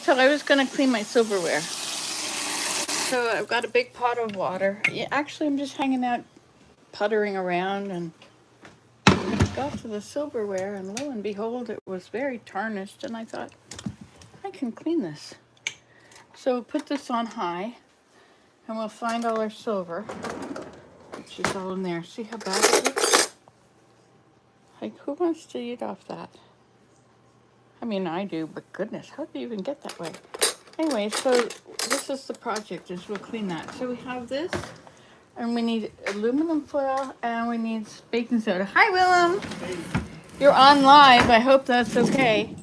So I was going to clean my silverware. So I've got a big pot of water. Yeah, actually, I'm just hanging out, puttering around, and got to the silverware, and lo and behold, it was very tarnished, and I thought, I can clean this. So put this on high, and we'll find all our silver, which is all in there. See how bad it looks? Like, who wants to eat off that? I mean, I do, but goodness, how do you even get that way? Anyway, so this is the project, is we'll clean that. So we have this, and we need aluminum foil, and we need baking soda. Hi, Willem. Hey. You're on live. I hope that's okay.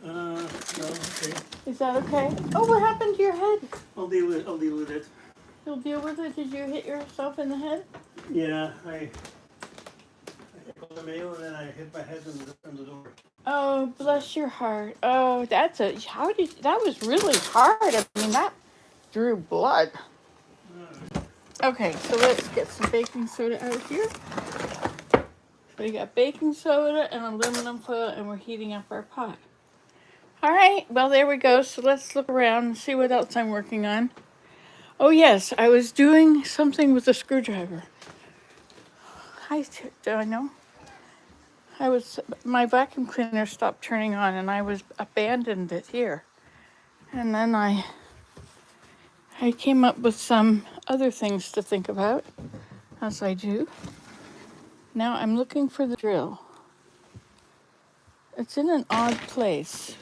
No, okay. Is that okay? Oh, what happened to your head? I'll deal with it. You'll deal with it? Did you hit yourself in the head? Yeah, I hit the mail and then I hit my head on the door. Oh, bless your heart. Oh, that was really hard. I mean, that drew blood. Okay, so let's get some baking soda out here. So we got baking soda and aluminum foil, and we're heating up our pot. All right, well, there we go. So let's look around and see what else I'm working on. Oh, yes, I was doing something with a screwdriver. Do I know? My vacuum cleaner stopped turning on, and I abandoned it here. And then I came up with some other things to think about, as I do. Now I'm looking for the drill. It's in an odd place.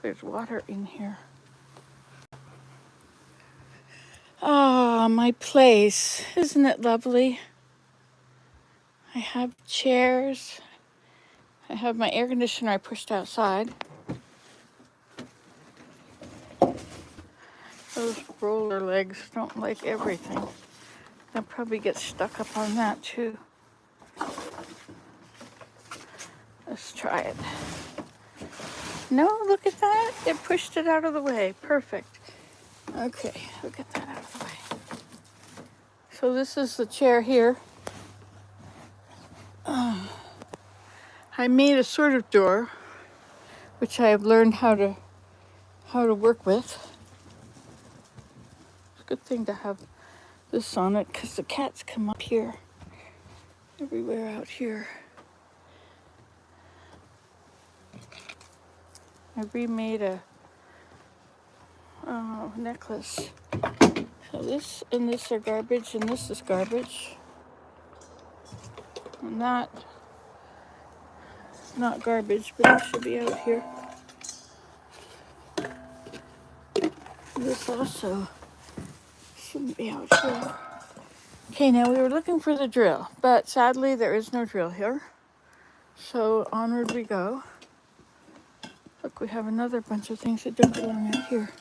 There's water in here. Ah, my place. Isn't it lovely? I have chairs. I have my air conditioner I pushed outside. Those roller legs don't like everything. They'll probably get stuck up on that too. Let's try it. No, look at that. It pushed it out of the way. Perfect. Okay, we'll get that out of the way. So this is the chair here. I made a sort of door, which I have learned how to work with. It's a good thing to have this on it because the cats come up here, everywhere out here. I remade a necklace. So this and this are garbage, and this is garbage. And that is not garbage, but it should be out here. This also shouldn't be out here. Okay, now we were looking for the drill, but sadly there is no drill here. So onward we go. Look, we have another bunch of things that don't belong out here.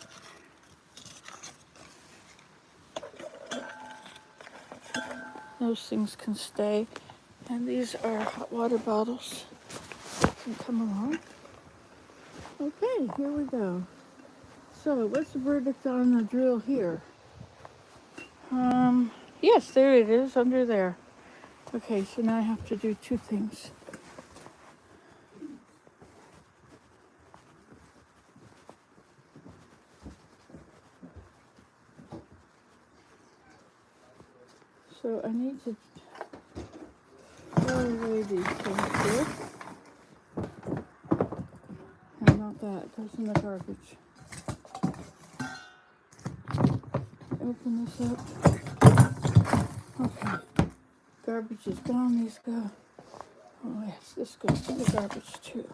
Those things can stay. And these are hot water bottles. Can come along. Okay, here we go. So, what's the verdict on the drill here? Yes, there it is, under there. Okay, so now I have to do two things. So I need to throw away these things here. And not that, it goes in the garbage. Open this up. Okay. Garbage is gone, these go. Oh yes, this goes to the garbage too.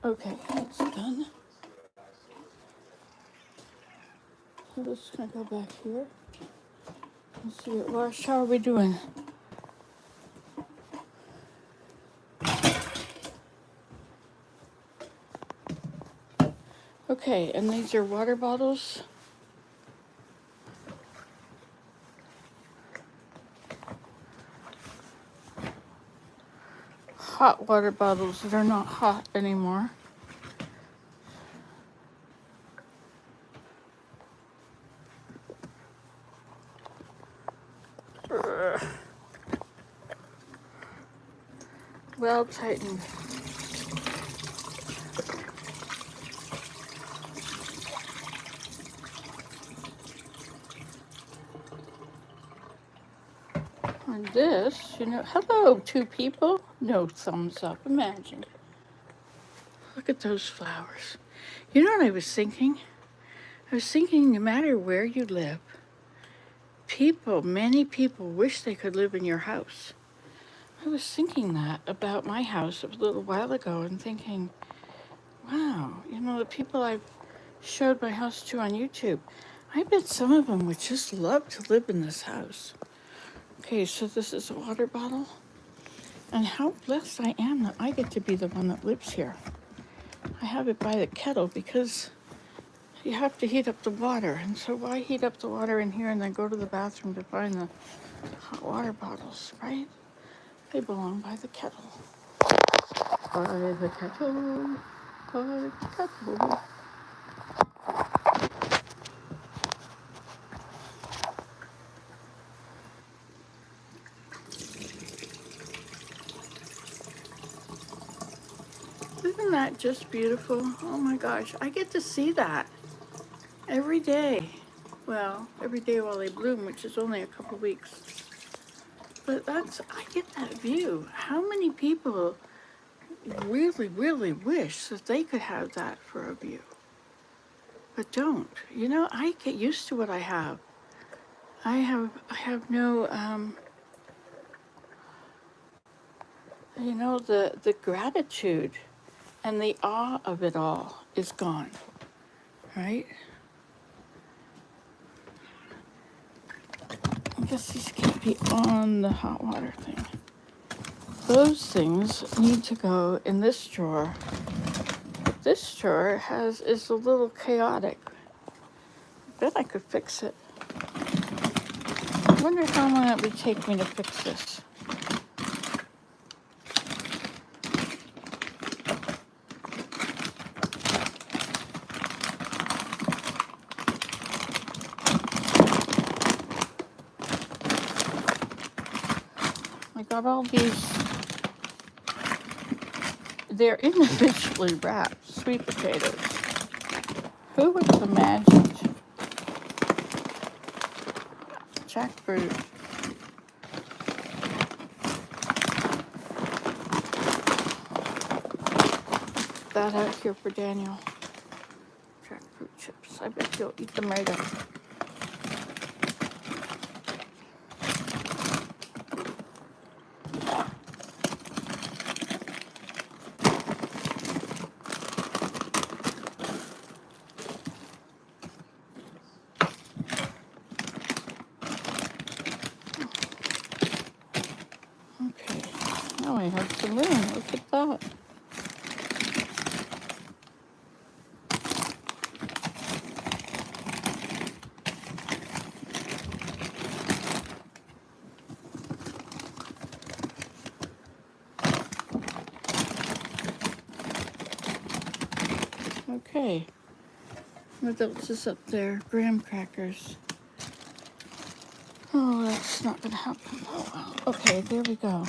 Okay, that's done. So this is gonna go back here. Let's see it washed. How are we doing? Okay, and these are water bottles. Hot water bottles that are not hot anymore. Well tightened. And this, you know, hello, two people. No thumbs up, imagine. Look at those flowers. You know what I was thinking? I was thinking no matter where you live, many people wish they could live in your house. I was thinking that about my house a little while ago and thinking, wow, you know, the people I've showed my house to on YouTube, I bet some of them would just love to live in this house. Okay, so this is a water bottle. And how blessed I am that I get to be the one that lives here. I have it by the kettle because you have to heat up the water. And so why heat up the water in here and then go to the bathroom to find the hot water bottles, right? They belong by the kettle. By the kettle, by the kettle. Isn't that just beautiful? Oh my gosh, I get to see that every day. Well, every day while they bloom, which is only a couple weeks. But I get that view. How many people really, really wish that they could have that for a view, but don't? You know, I get used to what I have. I have no, you know, the gratitude and the awe of it all is gone, right? I guess these can't be on the hot water thing. Those things need to go in this drawer. This drawer is a little chaotic. I bet I could fix it. I wonder how long it would take me to fix this. I got all these, they're individually wrapped sweet potatoes. Who would have imagined jackfruit? That out here for Daniel. Jackfruit chips. I bet you'll eat them right up. Okay, now I have some room. Look at that. Okay, what else is up there? Graham crackers. Oh, that's not gonna happen. Oh well. Okay, there we go.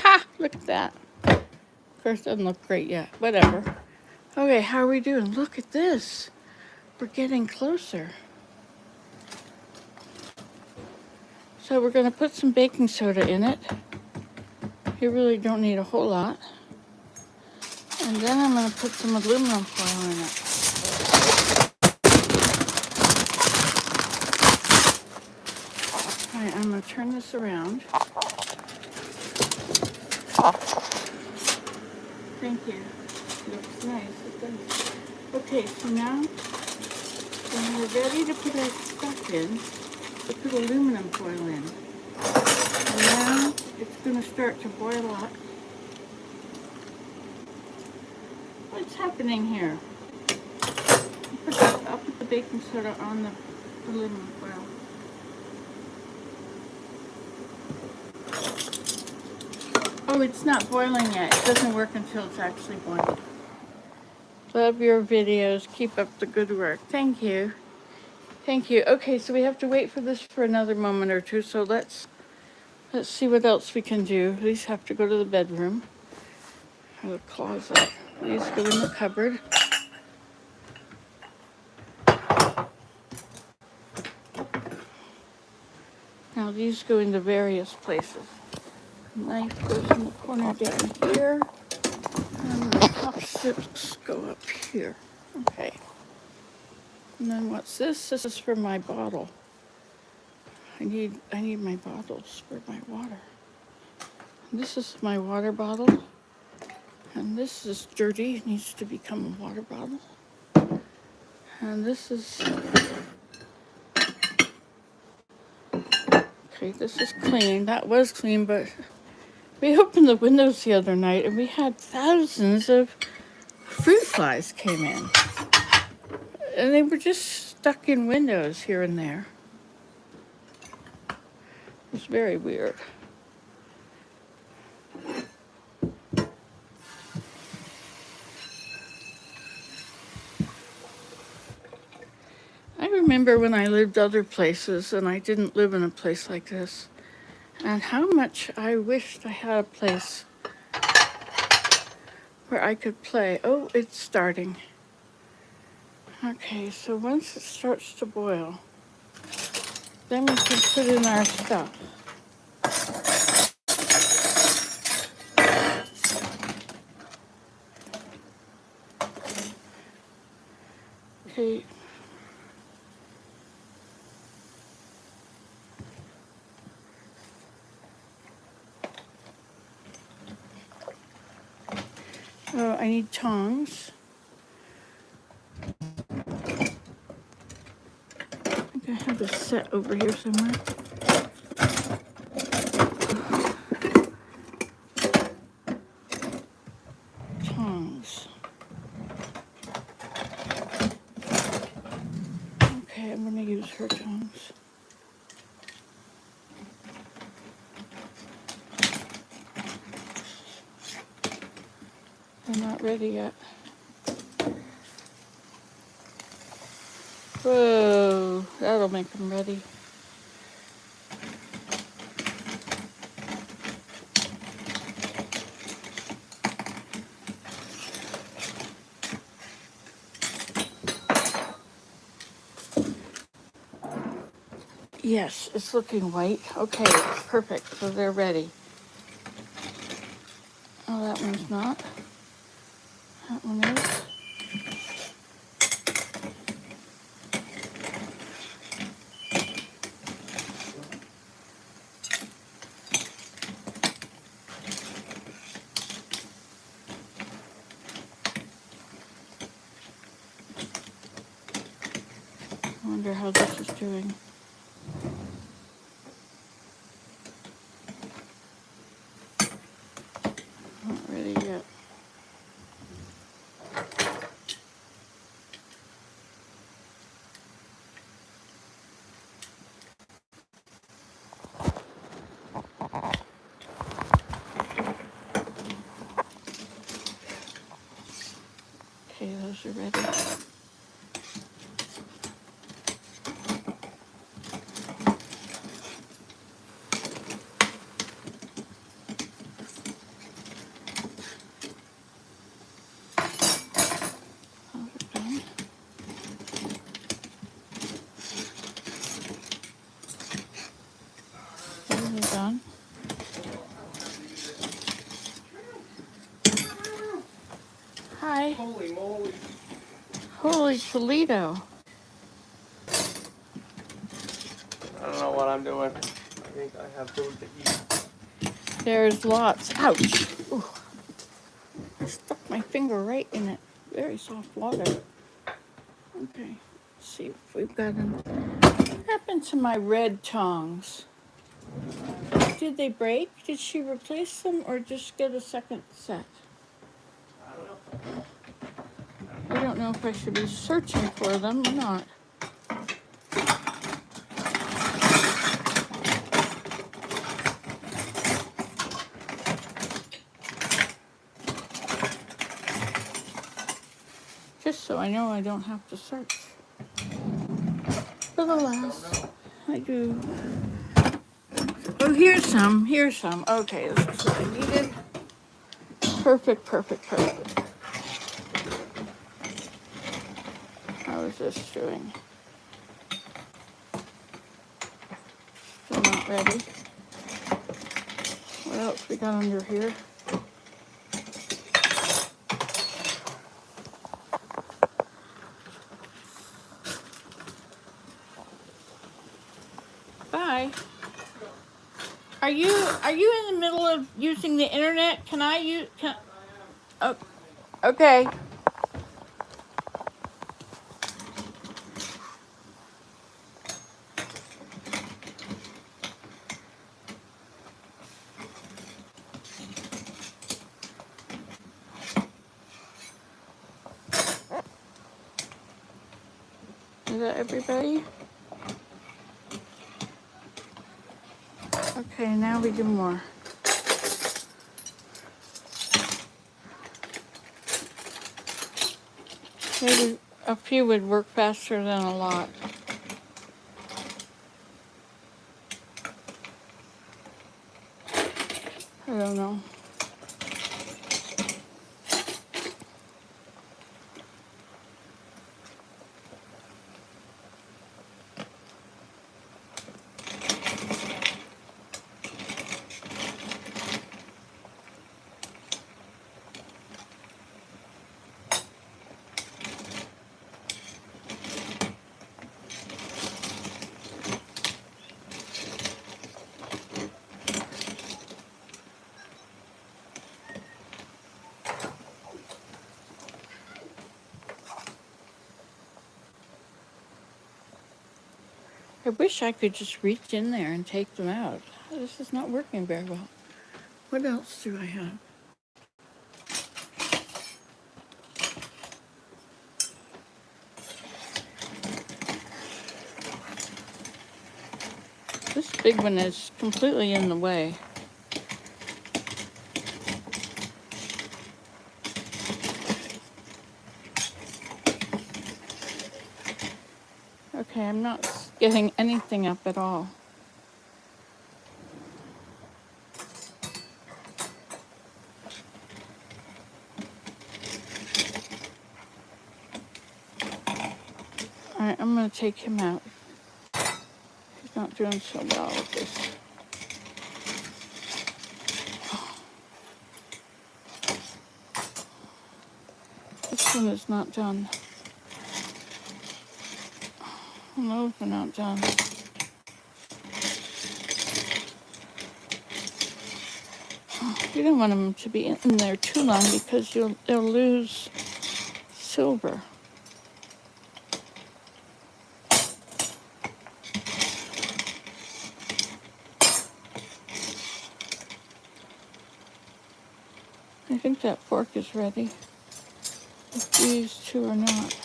Ha! Look at that. Of course, it doesn't look great yet. Whatever. Okay, how are we doing? Look at this. We're getting closer. So we're gonna put some baking soda in it. You really don't need a whole lot. And then I'm gonna put some aluminum foil in it. All right, I'm gonna turn this around. Thank you. Looks nice. It does. Okay, so now when we're ready to put our stuff in, we put aluminum foil in. And now it's going to start to boil up. What's happening here? I'll put the baking soda on the aluminum foil. Oh, it's not boiling yet. It doesn't work until it's actually boiling. Love your videos. Keep up the good work. Thank you. Thank you. Okay, so we have to wait for this for another moment or two. So let's see what else we can do. These have to go to the bedroom or the closet. These go in the cupboard. Now these go into various places. Knife goes in the corner down here. And the chopsticks go up here. Okay. And then what's this? This is for my bottle. I need my bottles for my water. This is my water bottle. And this is dirty. It needs to become a water bottle. And this is... Okay, this is clean. That was clean, but we opened the windows the other night and we had thousands of fruit flies came in. And they were just stuck in windows here and there. It was very weird. I remember when I lived other places and I didn't live in a place like this, and how much I wished I had a place where I could play. Oh, it's starting. Okay, so once it starts to boil, then we can put in our stuff. Okay. Oh, I need tongs. I think I have this set over here somewhere. Tongs. Okay, I'm going to use her tongs. They're not ready yet. Whoa, that'll make them ready. Yes, it's looking white. Okay, perfect. So they're ready. Oh, that one's not. That one is. I wonder how this is doing. Not ready yet. Okay, those are ready. Done. Hi. Holy moly. Holy Toledo. I don't know what I'm doing. I think I have food to eat. There's lots. Ouch. Ooh. I stuck my finger right in it. Very soft water. Okay. Let's see if we've got any. What happened to my red tongs? Did they break? Did she replace them or just get a second set? I don't know. I don't know if I should be searching for them or not. this so I know I don't have to search. For the last, I do. Oh, here's some. Here's some. Okay, this is what I needed. Perfect, perfect, perfect. How is this doing? Still not ready. What else we got under here? Bye. Are you in the middle of using the internet? Can I use? Oh, okay. Is that everybody? Okay, now we do more. Maybe a few would work faster than a lot. I don't know. I wish I could just reach in there and take them out. This is not working very well. What else do I have? This big one is completely in the way. Okay, I'm not getting anything up at all. All right, I'm gonna take him out. He's not doing so well with this. This one is not done. And those are not done. You don't want them to be in there too long because they'll lose silver. I think that fork is ready. If these two are not.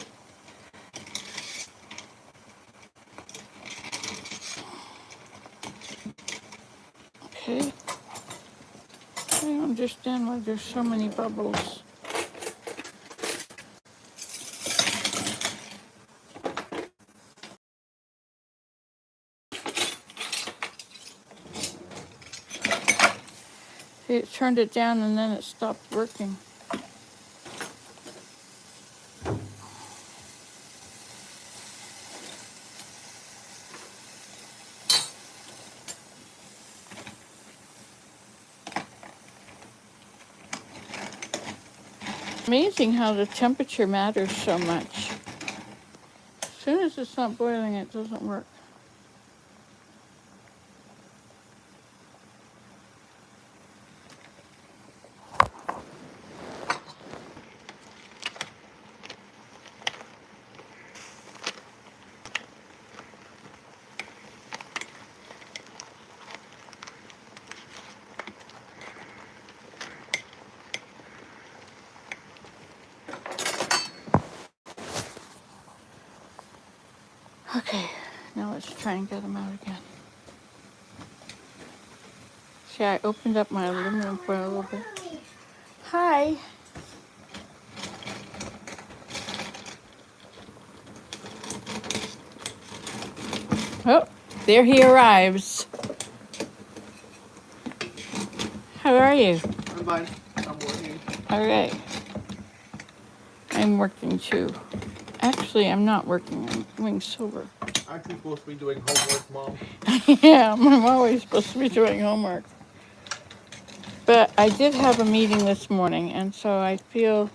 Okay. I don't understand why there's so many bubbles. It turned it down and then it stopped working. Amazing how the temperature matters so much. As soon as it's not boiling, it doesn't work. Okay, now let's try and get them out again. See, I opened up my aluminum foil a little bit. Hi. Oh, there he arrives. How are you? I'm fine. I'm working. All right. I'm working too. Actually, I'm not working. I'm doing sober. Aren't you supposed to be doing homework, Mom? Yeah, I'm always supposed to be doing homework. But I did have a meeting this morning, and so I feel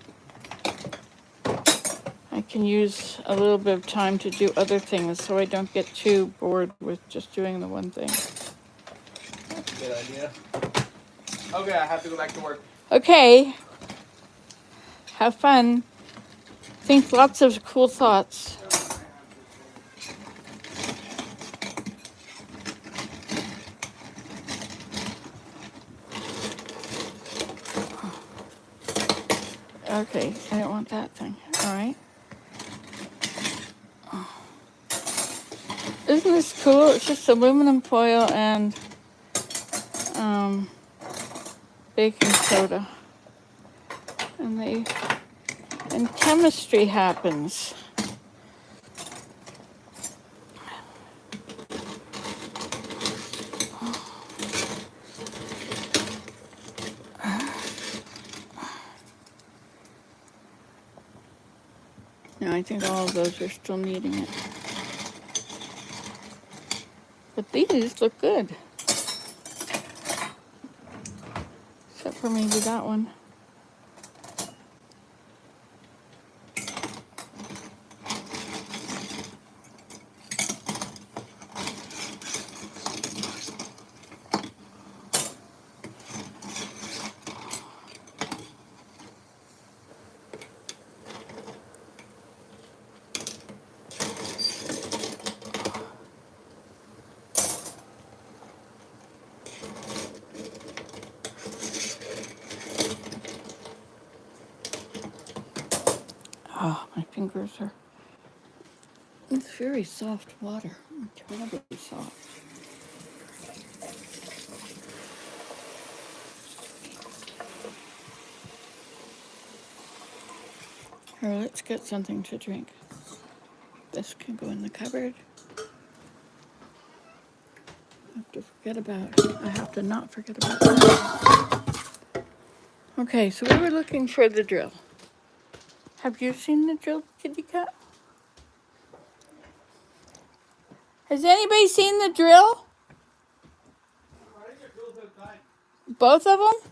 I can use a little bit of time to do other things so I don't get too bored with just doing the one thing. That's a good idea. Okay, I have to go back to work. Okay. Have fun. Think lots of cool thoughts. Okay, I don't want that thing. All right. Isn't this cool? It's just aluminum foil and baking soda. And chemistry happens. No, I think all of those are still needing it. But these look good. Except for maybe that one. Oh, my fingers are. It's very soft water. Terribly soft. Here, let's get something to drink. This can go in the cupboard. I have to not forget about that. Okay, so we were looking for the drill. Have you seen the drill, Kitty Cat? Has anybody seen the drill? Both of them?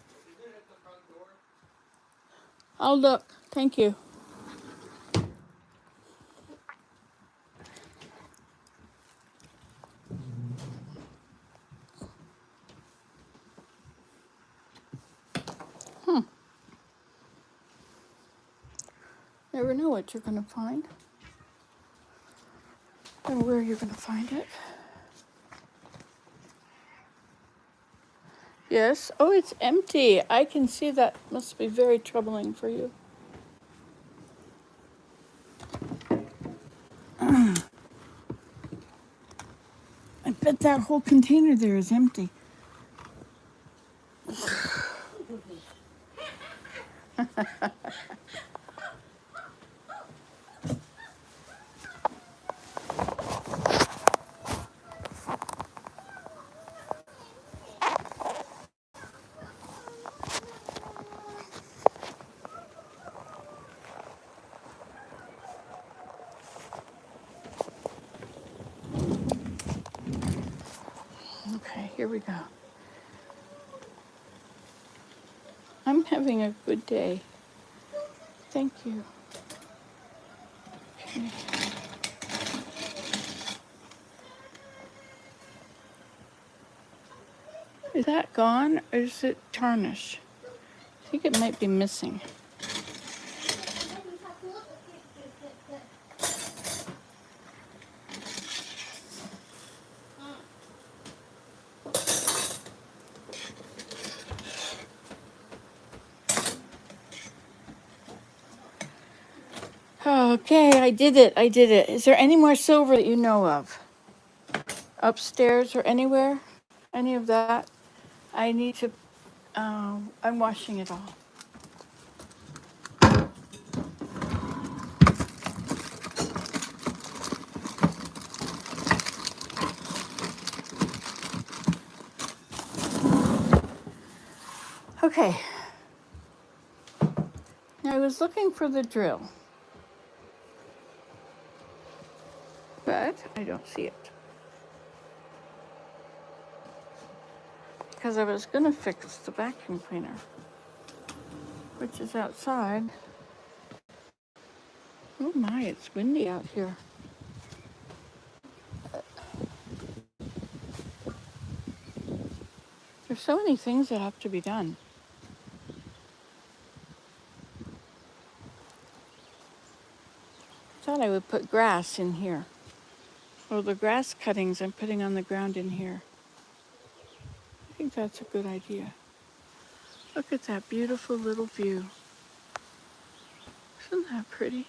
I'll look. Thank you. Never know what you're going to find or where you're going to find it. Yes. Oh, it's empty. I can see that must be very troubling for you. I bet that whole container there is empty. Okay, here we go. I'm having a good day. Thank you. Okay. Is that gone or is it tarnished? I think it might be missing. Okay, I did it. Is there any more silver that you know of? Upstairs or anywhere? Any of that? I need to, I'm washing it all. Okay. Now I was looking for the drill, but I don't see it. Because I was going to fix the vacuum cleaner, which is outside. Oh my, it's windy out here. There's so many things that have to be done. I thought I would put grass in here. Well, the grass cuttings I'm putting on the ground in here. I think that's a good idea. Look at that beautiful little view. Isn't that pretty?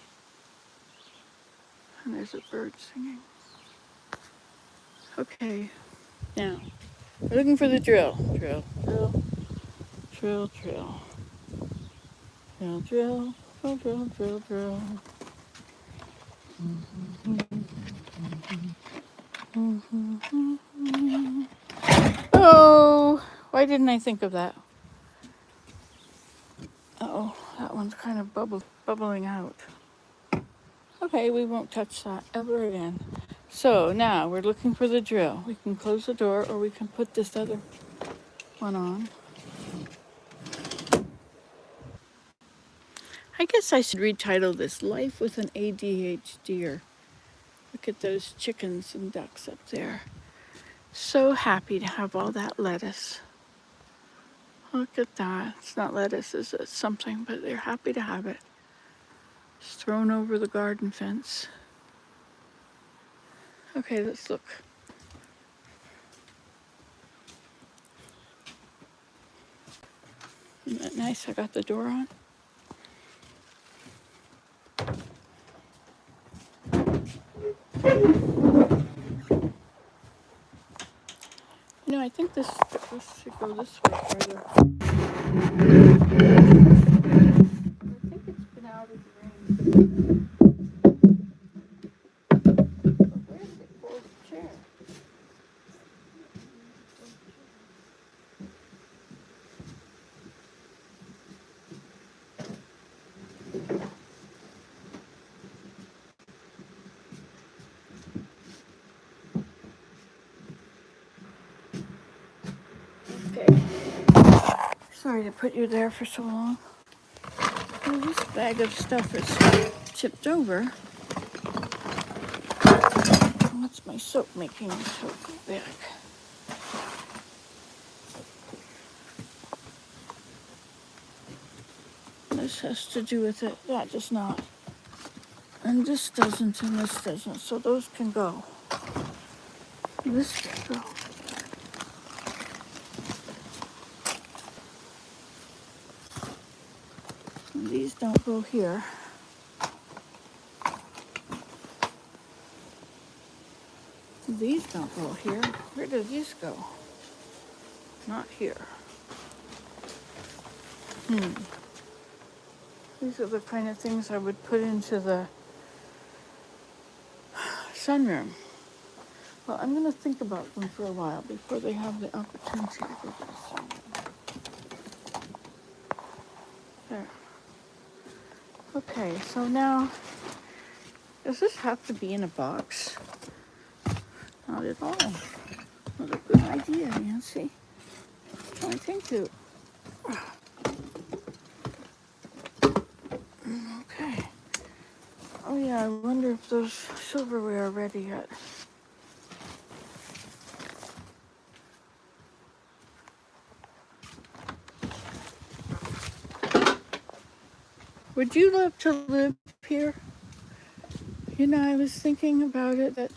And there's a bird singing. Okay, now we're looking for the drill. Drill, drill, drill, drill. Drill, drill, drill, drill, drill, drill. Oh, why didn't I think of that? Uh-oh, that one's kind of bubbling out. Okay, we won't touch that ever again. So now we're looking for the drill. We can close the door or we can put this other one on. I guess I should retitle this Life with an ADHDer. Look at those chickens and ducks up there. So happy to have all that lettuce. Look at that. It's not lettuce, it's something, but they're happy to have it. It's thrown over the garden fence. Okay, let's look. Isn't that nice? I got the door on. You know, I think this should go this way further. I think it's been out of the rain. But where's the old chair? Okay. Sorry to put you there for so long. Well, this bag of stuff is tipped over. What's my soap making soap bag? This has to do with it. That does not. And this doesn't, and this doesn't. So those can go. This can go. And these don't go here. These don't go here. Where do these go? Not here. These are the kind of things I would put into the sunroom. Well, I'm going to think about them for a while before they have the opportunity to go to the sunroom. There. Okay, so now, does this have to be in a box? Not at all. Not a good idea, Nancy. I think to. Okay. Oh yeah, I wonder if those silverware are ready yet. Would you love to live here? You know, I was thinking about it that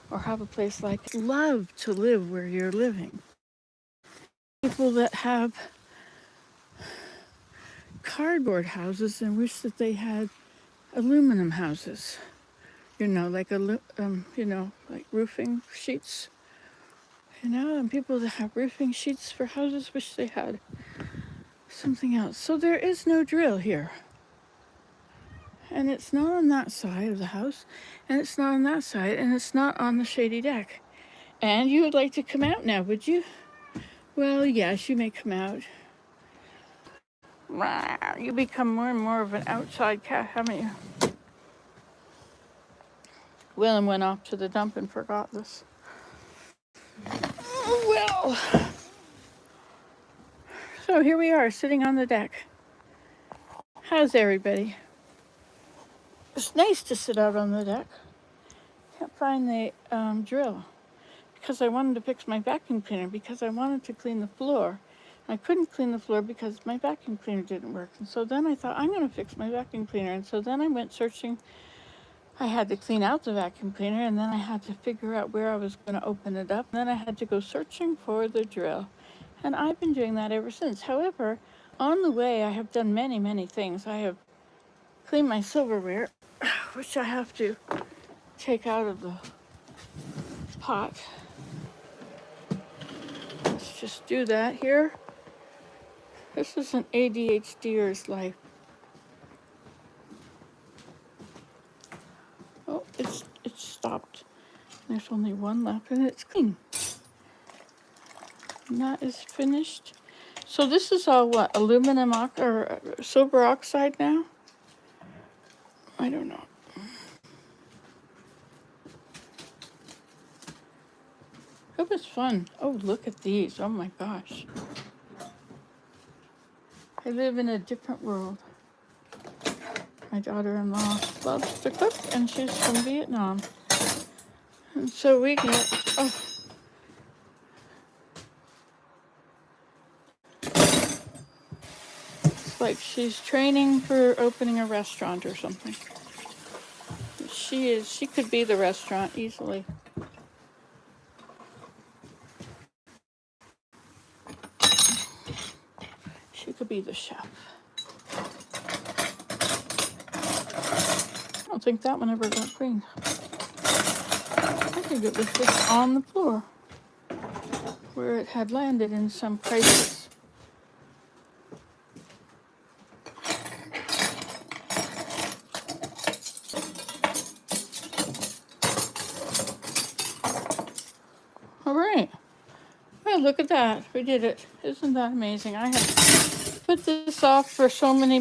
or have a place like love to live where you're living. People that have cardboard houses and wish that they had aluminum houses. You know, like like roofing sheets. You know, and people that have roofing sheets for houses wish they had something else. So there is no drill here. And it's not on that side of the house, and it's not on that side, and it's not on the shady deck. And you would like to come out now, would you? Well, yes, you may come out. You become more and more of an outside cat, haven't you? Willem went off to the dump and forgot this. Oh, well. So here we are, sitting on the deck. How's everybody? It's nice to sit out on the deck. Can't find the drill because I wanted to fix my vacuum cleaner because I wanted to clean the floor. I couldn't clean the floor because my vacuum cleaner didn't work. And so then I thought, I'm going to fix my vacuum cleaner. And so then I went searching. I had to clean out the vacuum cleaner, and then I had to figure out where I was going to open it up. And then I had to go searching for the drill. And I've been doing that ever since. However, on the way, I have done many, many things. I have cleaned my silverware, which I have to take out of the pot. Let's just do that here. This is an ADHDer's life. Oh, it's stopped. There's only one left and it's clean. And that is finished. So this is all what, aluminum or silver oxide now? I don't know. It was fun. Oh, look at these. Oh my gosh. I live in a different world. My daughter-in-law loves to cook, and she's from Vietnam. And so we get, it's like she's training for opening a restaurant or something. She could be the restaurant easily. She could be the chef. I don't think that one ever got cleaned. I think it was just on the floor where it had landed in some crisis. All right. Well, look at that. We did it. Isn't that amazing? I have put this off for so many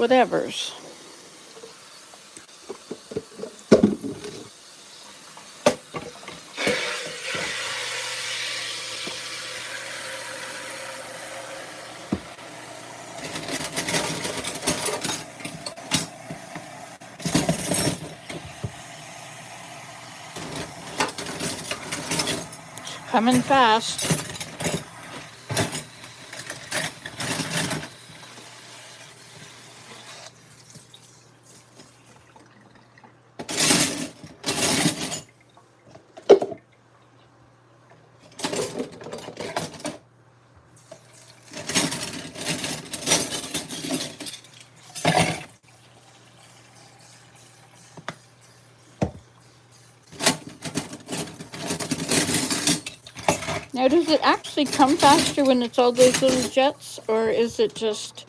whatevers. Coming fast. Now, does it actually come faster when it's all those little jets, or is it just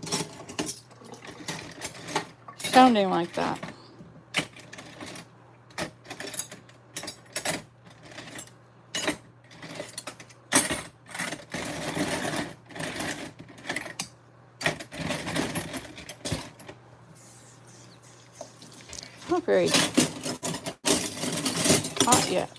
sounding like that? Not very hot yet.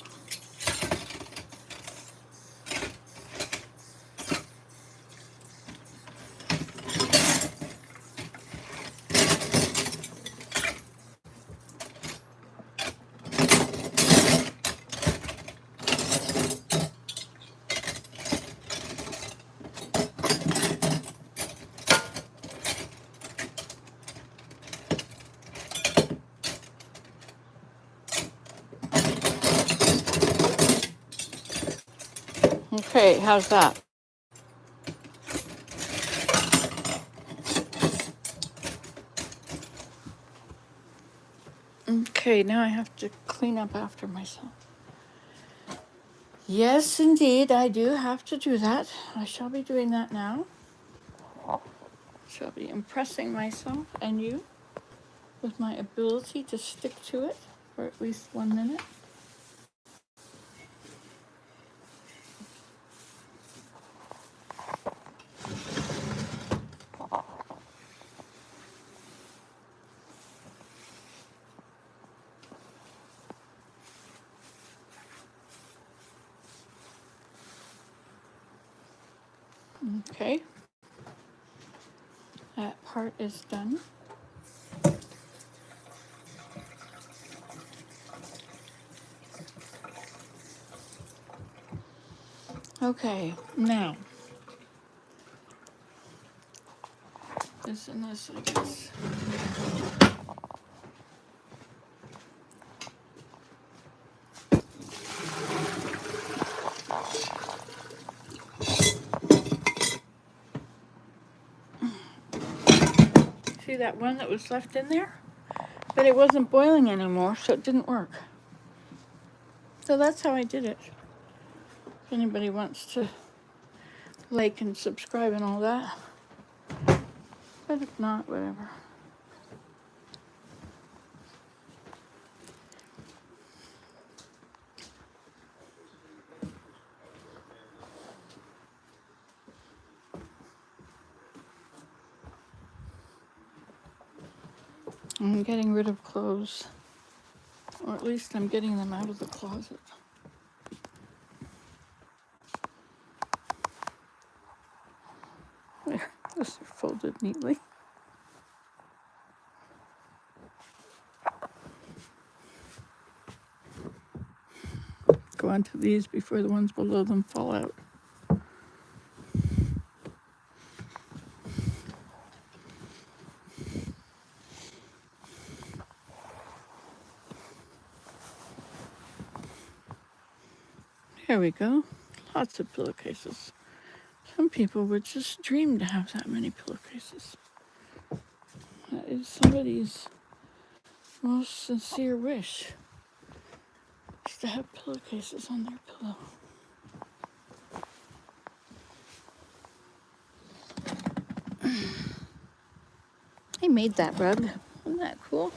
Okay, how's that? Okay, now I have to clean up after myself. Yes, indeed, I do have to do that. I shall be doing that now. Shall be impressing myself and you. with my ability to stick to it for at least 1 minute. Okay, that part is done. Okay, now, this and this, I guess. See that one that was left in there? But it wasn't boiling anymore, so it didn't work. So that's how I did it. If anybody wants to like and subscribe and all that. But if not, whatever. I'm getting rid of clothes. Or at least I'm getting them out of the closet. There, those are folded neatly. Go on to these before the ones below them fall out. There we go. Lots of pillowcases. Some people would just dream to have that many pillowcases. That is somebody's most sincere wish, is to have pillowcases on their pillow. I made that rug. Isn't that cool?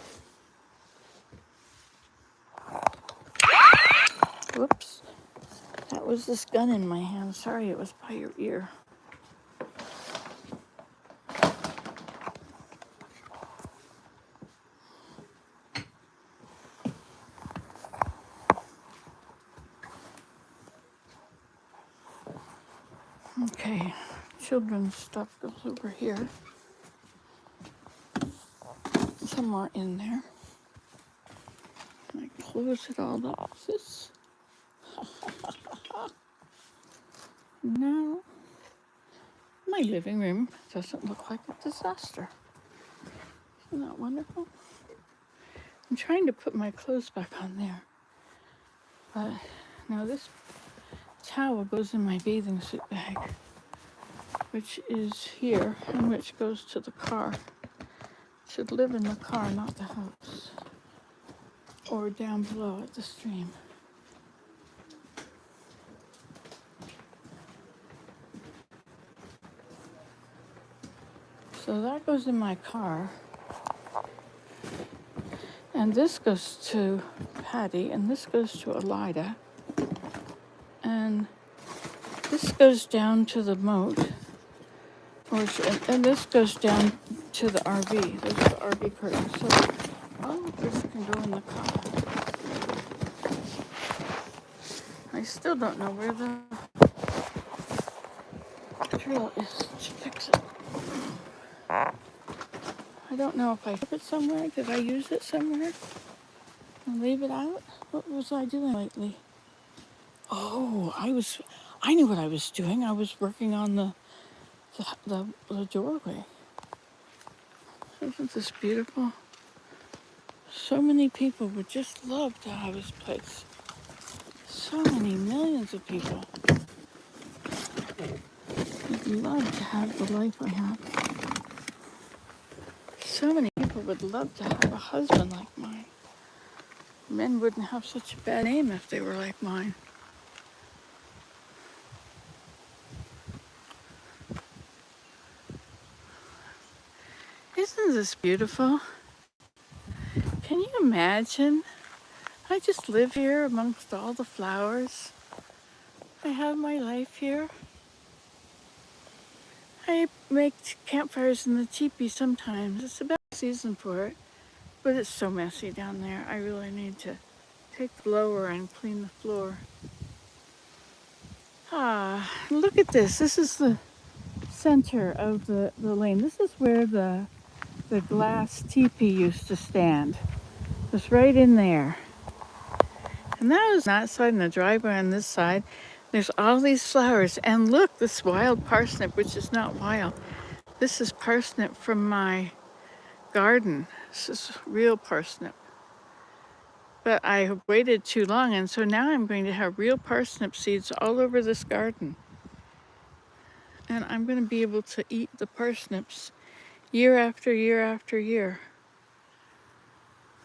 Whoops. That was this gun in my hand. Sorry, it was by your ear. Okay, children's stuff goes over here. Some more in there. I close it all up. This. Now, my living room doesn't look like a disaster. Isn't that wonderful? I'm trying to put my clothes back on there. But now this towel goes in my bathing suit bag, which is here and which goes to the car. It should live in the car, not the house. Or down below at the stream. So that goes in my car. And this goes to Patty, and this goes to Elida. And this goes down to the moat. And this goes down to the RV. There's the RV curtain. So all of this can go in the car. I still don't know where the drill is to fix it. I don't know if I kept it somewhere. Did I use it somewhere and leave it out? What was I doing lately? Oh, I knew what I was doing. I was working on the doorway. Isn't this beautiful? So many people would just love to have this place. So many millions of people would love to have the life I have. So many people would love to have a husband like mine. Men wouldn't have such a bad name if they were like mine. Isn't this beautiful? Can you imagine? I just live here amongst all the flowers. I have my life here. I make campfires in the teepee sometimes. It's about season for it, but it's so messy down there. I really need to take the blower and clean the floor. Ah, look at this. This is the center of the lane. This is where the glass teepee used to stand. It's right in there. And that was on that side and the driveway on this side. There's all these flowers. And look, this wild parsnip, which is not wild. This is parsnip from my garden. This is real parsnip. But I have waited too long, and so now I'm going to have real parsnip seeds all over this garden. And I'm going to be able to eat the parsnips year after year after year.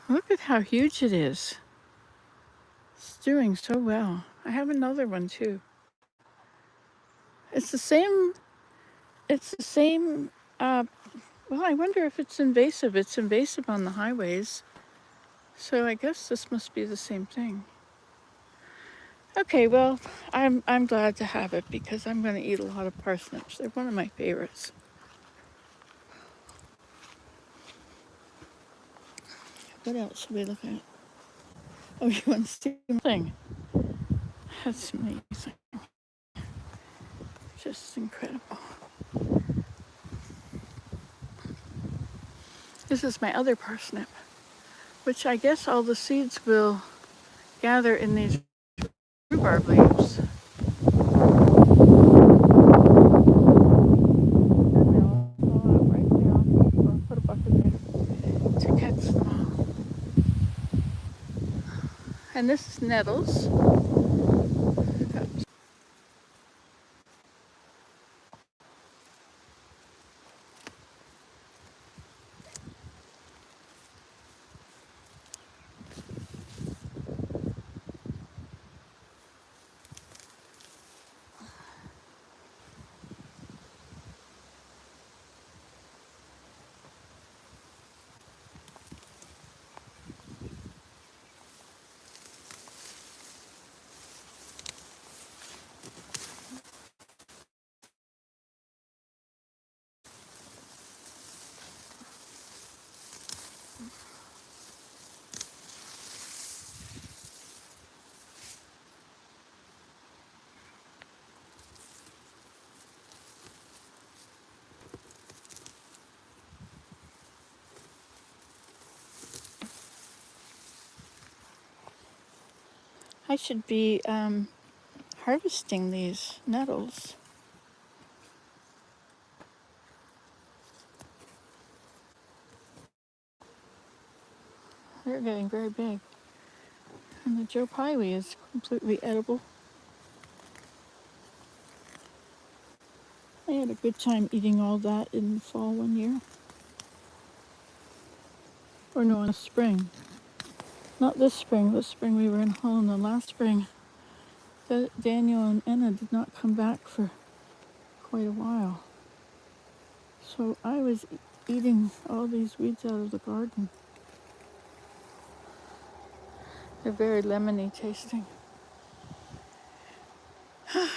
Look at how huge it is. It's doing so well. I have another one too. It's the same, well, I wonder if it's invasive. It's invasive on the highways. So I guess this must be the same thing. Okay, well, I'm glad to have it because I'm going to eat a lot of parsnips. They're one of my favorites. What else should we look at? Oh, you want to see one thing? That's amazing. Just incredible. This is my other parsnip, which I guess all the seeds will gather in these rhubarb leaves. To catch them all. And this is nettles. I should be harvesting these nettles. They're getting very big. And the Joe Pye is completely edible. I had a good time eating all that in the fall one year. Or no, in the spring. Not this spring. This spring we were in Holland. The last spring, Daniel and Anna did not come back for quite a while. So I was eating all these weeds out of the garden. They're very lemony tasting.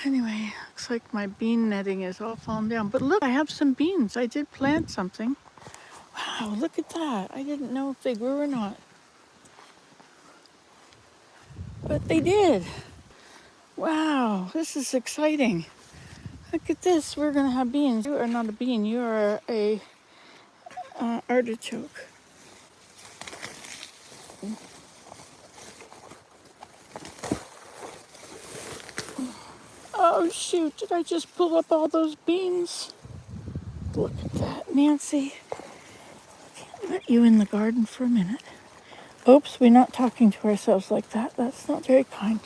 Anyway, looks like my bean netting is all fallen down. But look, I have some beans. I did plant something. Wow, look at that. I didn't know if they grew or not. But they did. Wow, this is exciting. Look at this. We're going to have beans. You are not a bean. You are a artichoke. Oh, shoot. Did I just pull up all those beans? Look at that, Nancy. Can't let you in the garden for a minute. Oops, we're not talking to ourselves like that. That's not very kind.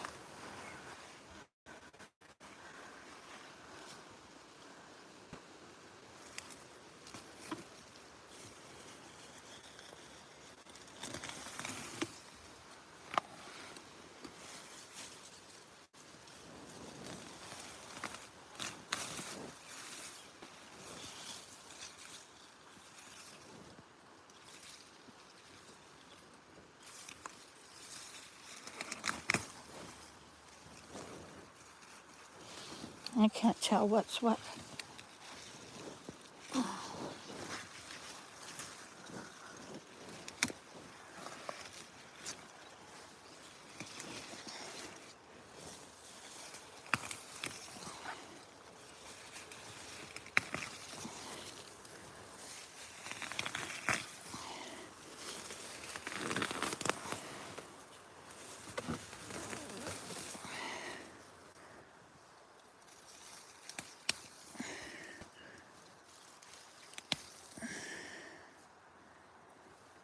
I can't tell what's what.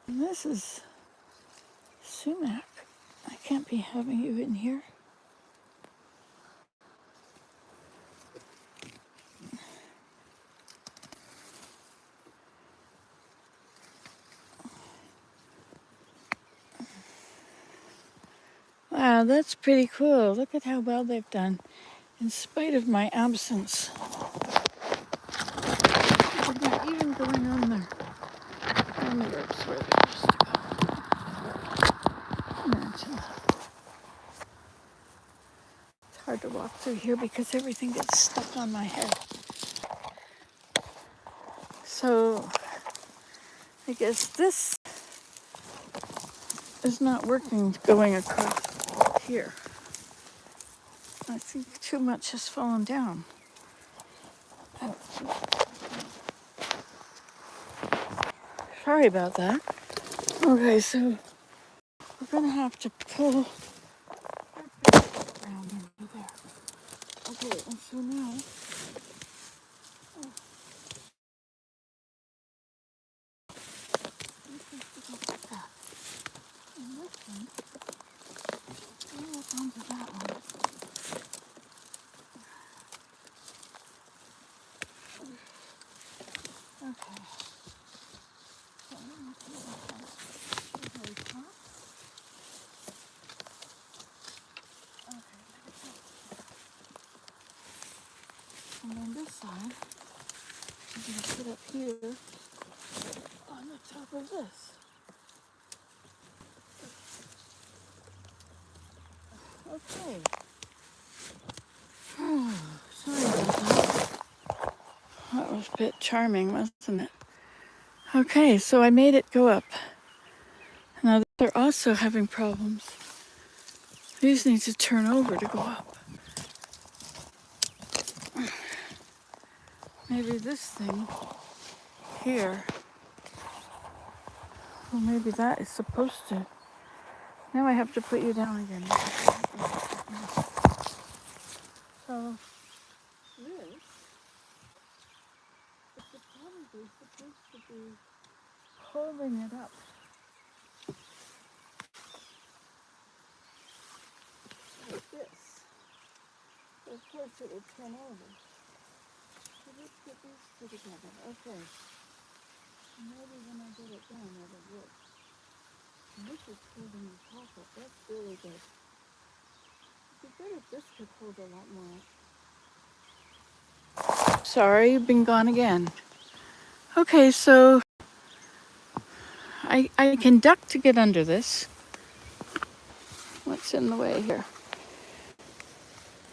And this is sumac. I can't be having you in here. Wow, that's pretty cool. Look at how well they've done in spite of my absence. They're not even going on the ropes where they're supposed to go. Imagine. It's hard to walk through here because everything gets stuck on my head. So I guess this is not working going across here. I think too much has fallen down. Sorry about that. Okay, so we're gonna have to pull around over there. Okay, and so now and this one, we'll look onto that one. Okay. So I'm gonna put it at the very top. Okay. And then this side, I'm gonna put up here on the top of this. Okay. Sorry about that. That was a bit charming, wasn't it? Okay, so I made it go up. Now they're also having problems. These need to turn over to go up. Maybe this thing here, well, maybe that is supposed to. Now I have to put you down again. So this is probably supposed to be holding it up. Like this. So of course it will turn over. So let's get these two together. Okay. Maybe when I get it done, it'll work. And this is holding the top up. That's really good. It'd be good if this could hold a lot more. Sorry, you've been gone again. Okay, so I can duck to get under this. What's in the way here?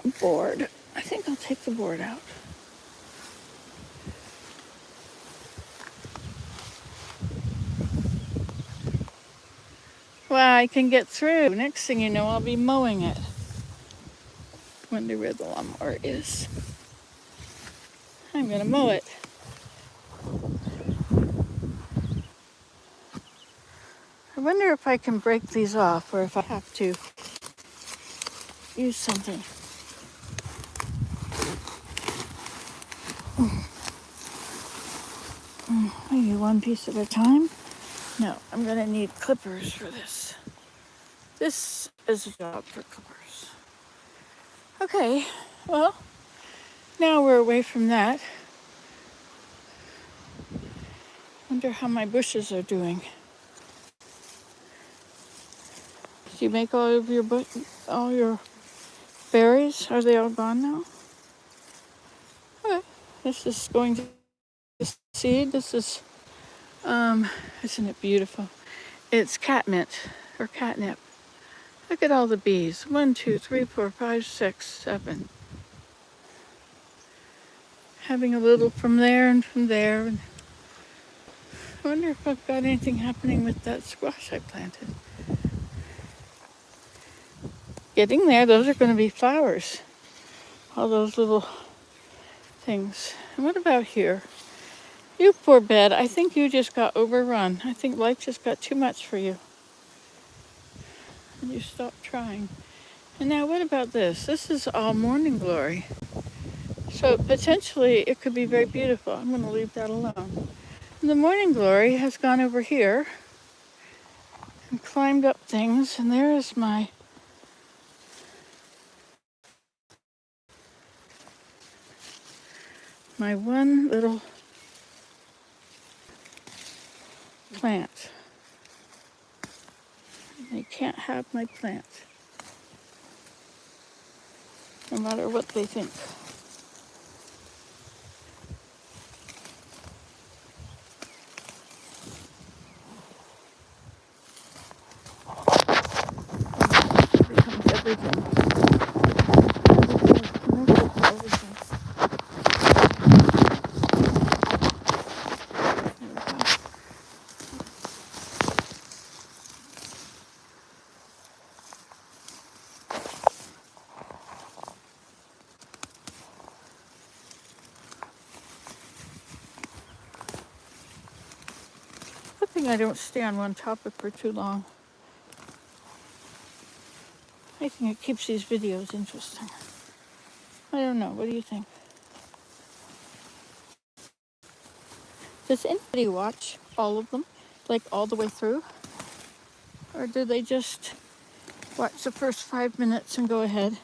A board. I think I'll take the board out. Well, I can get through. Next thing you know, I'll be mowing it. Wonder where the lawnmower is. I'm gonna mow it. I wonder if I can break these off or if I have to use something. Maybe one piece at a time. No, I'm gonna need clippers for this. This is a job for clippers. Okay, well, now we're away from that. Wonder how my bushes are doing. Did you make all your berries? Are they all gone now? Okay, this is going to seed. This is, isn't it beautiful? It's catmint or catnip. Look at all the bees. 1, 2, 3, 4, 5, 6, 7. having a little from there and from there. And I wonder if I've got anything happening with that squash I planted. Getting there, those are going to be flowers. All those little things. And what about here? You poor bed, I think you just got overrun. I think life just got too much for you. And you stopped trying. And now what about this? This is all morning glory. So potentially it could be very beautiful. I'm going to leave that alone. And the morning glory has gone over here and climbed up things. And there is my one little plant. They can't have my plant, no matter what they think. It becomes everything. Everything is connected to everything. There we go. Good thing I don't stay on one topic for too long. I think it keeps these videos interesting. I don't know. What do you think? Does anybody watch all of them, like all the way through? Or do they just watch the first 5 minutes and go ahead?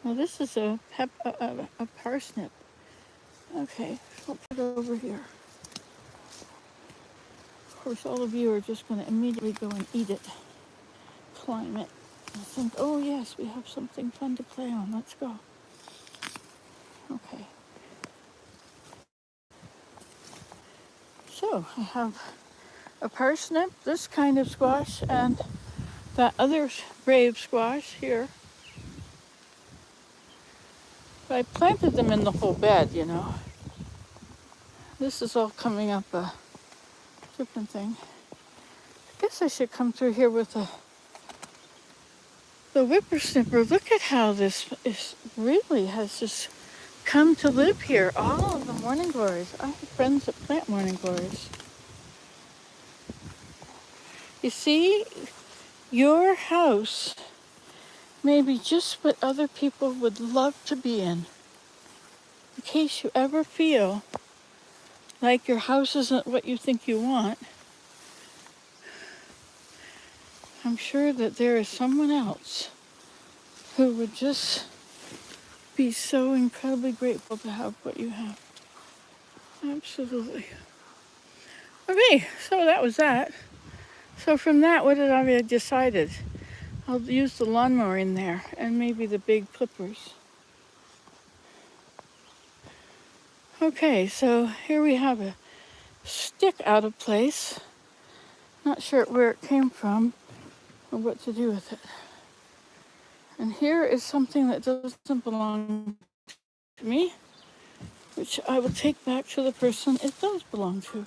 Well, this is a parsnip. Okay, I'll put it over here. Of course, all of you are just going to immediately go and eat it, climb it, and think, oh yes, we have something fun to play on. Let's go. Okay. So I have a parsnip, this kind of squash, and that other brave squash here. I planted them in the whole bed, you know. This is all coming up a different thing. I guess I should come through here with the whippersnapper. Look at how this is really has just come to live here. All of the morning glories. I have friends that plant morning glories. You see, your house may be just what other people would love to be in. In case you ever feel like your house isn't what you think you want, I'm sure that there is someone else who would just be so incredibly grateful to have what you have. Absolutely. Okay, so that was that. So from that, what did I decided? I'll use the lawnmower in there and maybe the big clippers. Okay, so here we have a stick out of place. Not sure where it came from or what to do with it. And here is something that doesn't belong to me, which I will take back to the person it does belong to.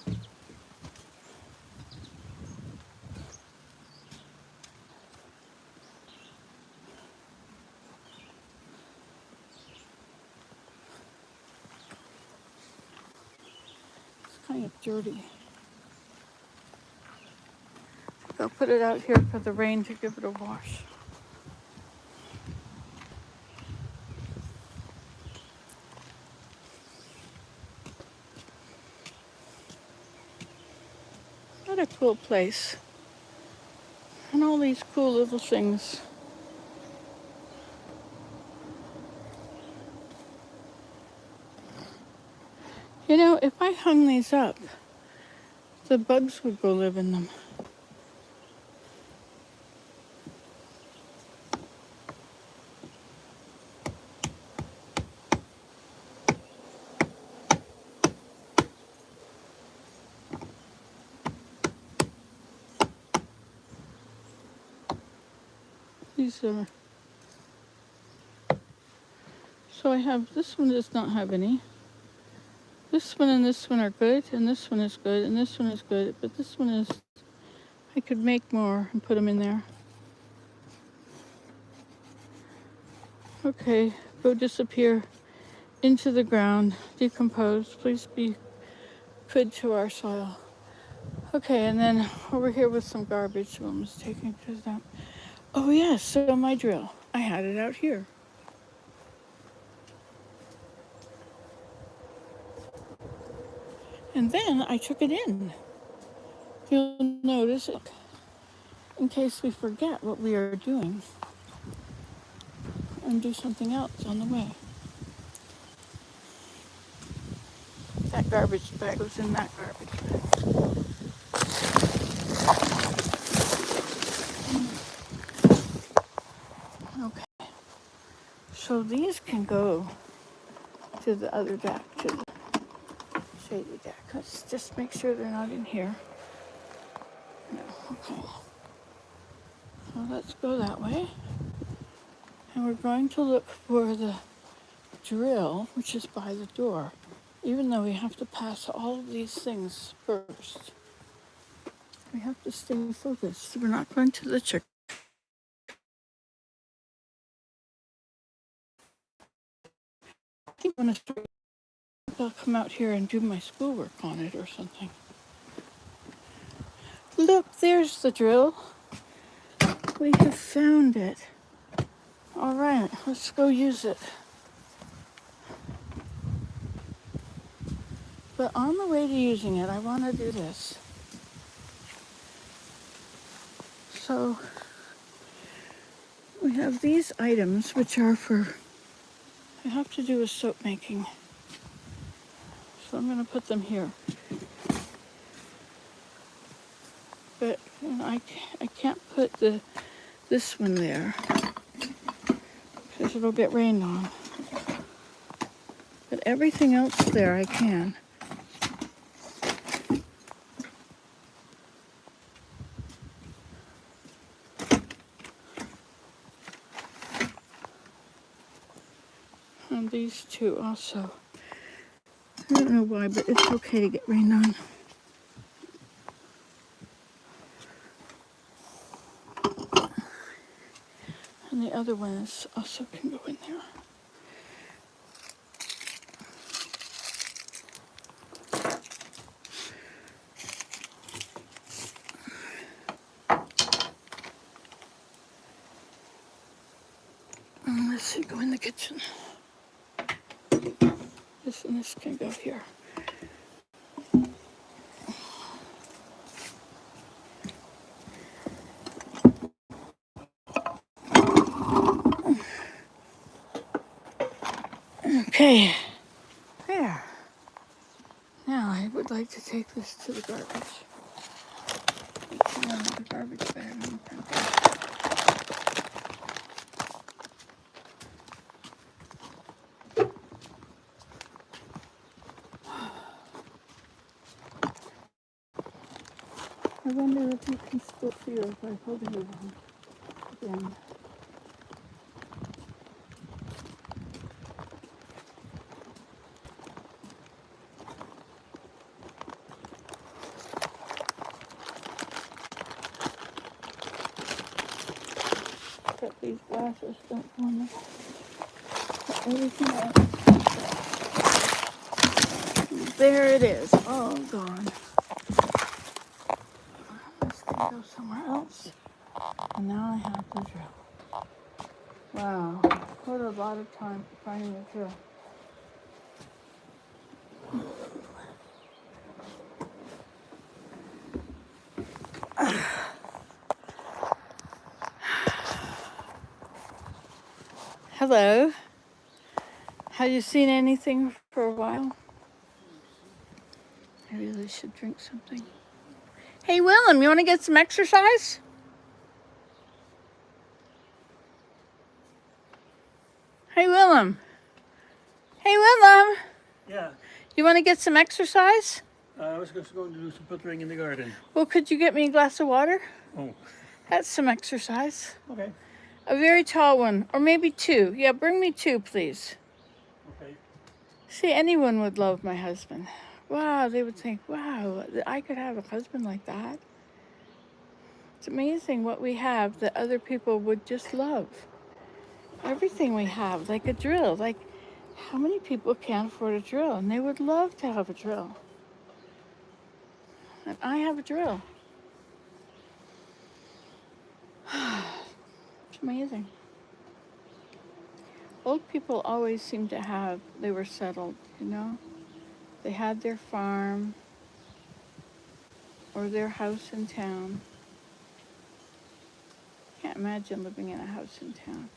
It's kind of dirty. I'll put it out here for the rain to give it a wash. What a cool place. And all these cool little things. You know, if I hung these up, the bugs would go live in them. These are. So I have, this one does not have any. This one and this one are good, and this one is good, and this one is good, but this one is, I could make more and put them in there. Okay, go disappear into the ground, decompose. Please be good to our soil. Okay, and then over here with some garbage. One was taking to that. Oh yes, so my drill. I had it out here. And then I took it in. You'll notice it in case we forget what we are doing and do something else on the way. That garbage bag was in that garbage bag. Okay. So these can go to the other deck, to the shady deck. Let's just make sure they're not in here. No, okay. So let's go that way. And we're going to look for the drill, which is by the door, even though we have to pass all of these things first. We have to stay focused. We're not going to the chicken. I think I'll come out here and do my schoolwork on it or something. Look, there's the drill. We have found it. All right, let's go use it. But on the way to using it, I want to do this. So we have these items which are for, I have to do with soap making. So I'm going to put them here. But you know, I can't put this one there because it'll get rained on. But everything else there I can. And these two also. I don't know why, but it's okay to get rained on. And the other one is also can go in there. And let's see, go in the kitchen. This and this can go here. Okay, there. Now I would like to take this to the garbage. The garbage bag. I wonder if you can still see her if I hold her again. But these glasses don't want to everything else. There it is, all gone. This can go somewhere else. And now I have the drill. Wow, what a lot of time for finding the drill. Hello. Have you seen anything for a while? I really should drink something. Hey, Willem, you want to get some exercise? Hey, Willem. Hey, Willem. Yeah, You want to get some exercise? I was just going to do some puttering in the garden. Well, could you get me a glass of water? Oh, That's some exercise. okay. A very tall one, or maybe two. Yeah, bring me two, please. Okay. See, anyone would love my husband. Wow, they would think, wow, I could have a husband like that. It's amazing what we have that other people would just love. Everything we have, like a drill. Like, how many people can't afford a drill? And they would love to have a drill. And I have a drill. It's amazing. Old people always seem to have, they were settled, you know? They had their farm or their house in town. Can't imagine living in a house in town.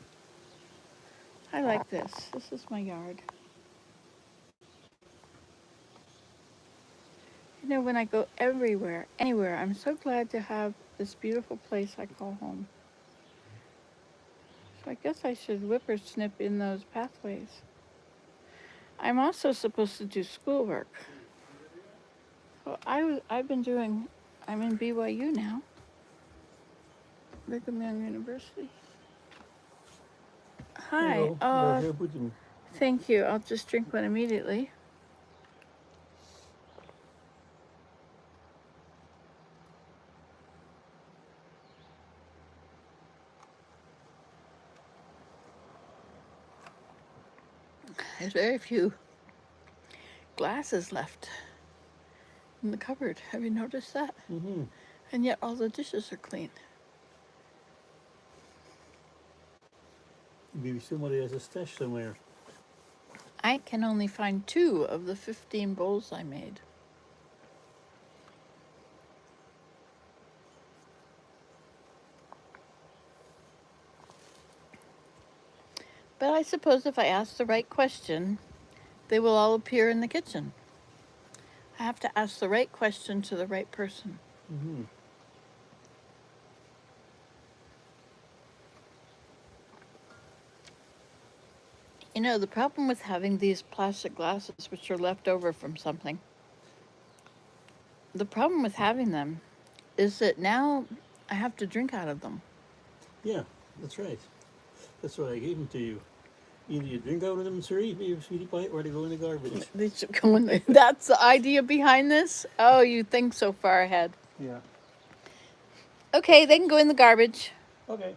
I like this. This is my yard. You know, when I go everywhere, anywhere, I'm so glad to have this beautiful place I call home. So I guess I should whippersnip in those pathways. I'm also supposed to do schoolwork. So I've been doing, I'm in BYU now. Brigham Young University. Hi. Thank you. I'll just drink one immediately. There's very few glasses left in the cupboard. Have you noticed that? Mm-hmm. And yet all the dishes are clean. Maybe somebody has a stash somewhere. I can only find 2 of the 15 bowls I made. But I suppose if I ask the right question, they will all appear in the kitchen. I have to ask the right question to the right person. Mm-hmm. You know, the problem with having these plastic glasses, which are left over from something, the problem with having them is that now I have to drink out of them. Yeah, that's right. That's why I gave them to you. Either you drink out of them, sweetie pie, or they go in the garbage. They should go in there. That's the idea behind this? Oh, you think so far ahead. Yeah. Okay, they can go in the garbage. Okay.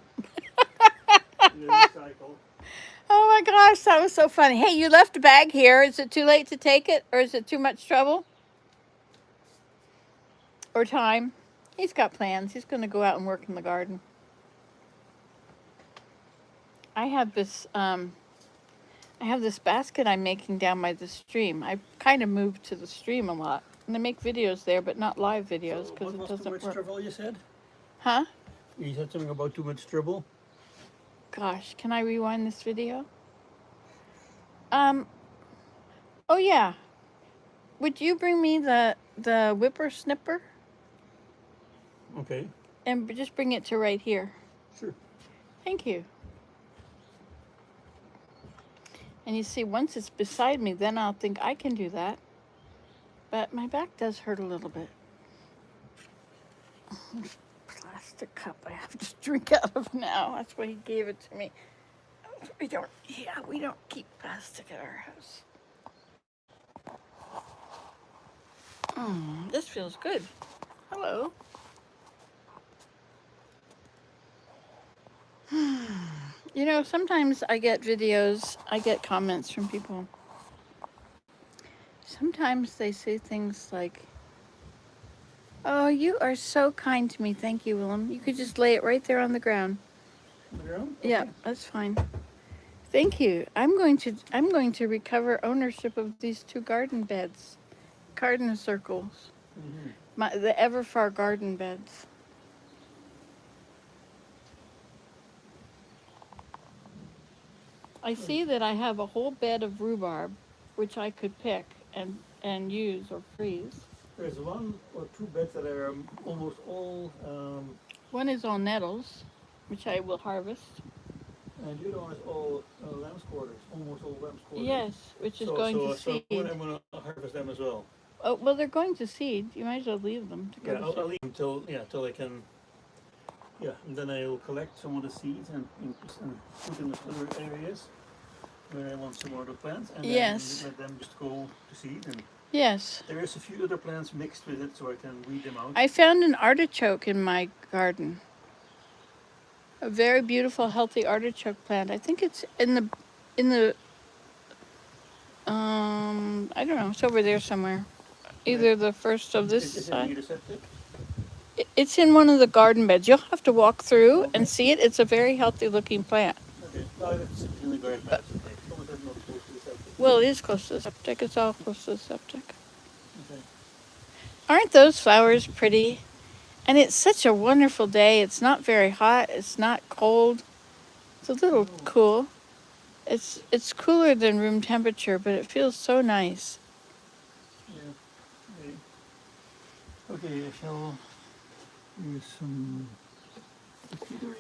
Recycle. Oh my gosh, that was so funny. Hey, you left a bag here. Is it too late to take it? Or is it too much trouble? Or time? He's got plans. He's going to go out and work in the garden. I have this basket I'm making down by the stream. I kind of moved to the stream a lot. And I make videos there, but not live videos because it doesn't too much work. trouble, you said? Huh? You said something about too much trouble? Gosh, can I rewind this video? Oh yeah. Would you bring me the whippersnipper? Okay. And just bring it to right here. Sure. Thank you. And you see, once it's beside me, then I'll think I can do that. But my back does hurt a little bit. Plastic cup I have to drink out of now. That's why he gave it to me. We don't keep plastic at our house. This feels good. Hello. You know, sometimes I get comments from people. Sometimes they say things like, "Oh, you are so kind to me. Thank you, Willem. You could just lay it right there on the ground." Okay. Yeah, that's fine. Thank you. I'm going to recover ownership of these 2 garden beds, garden circles, Mm-hmm. the Everfar garden beds. I see that I have a whole bed of rhubarb, which I could pick and use or freeze. There's 1 or 2 beds that are almost all, One is all nettles, which I will harvest. and the other one is all lamb's quarters, almost all lamb's quarters. Yes, which is going to seed. So I'm going to harvest them as well. Oh, well, they're going to seed. You might as well leave them to go to seed. I'll leave them till they can Yeah, and then I will collect some of the seeds and put in the other areas where I want some other plants, and Yes. then let them just go to seed. And Yes. there is a few other plants mixed with it, so I can weed them out. I found an artichoke in my garden. A very beautiful, healthy artichoke plant. I think it's in the I don't know, it's over there somewhere. Either the first of this Is it side. near the septic? It's in one of the garden beds. You'll have to walk through Okay. and see it. It's a very healthy looking plant. Okay. No, it's in the garden. That's okay. Some of them not close to the septic. Well, it is close to the septic. It's all close to the septic. Okay. Aren't those flowers pretty? And it's such a wonderful day. It's not very hot. It's not cold. It's a little Oh. cool. It's cooler than room temperature, but it feels so nice. Yeah. Okay. Okay, I shall use some.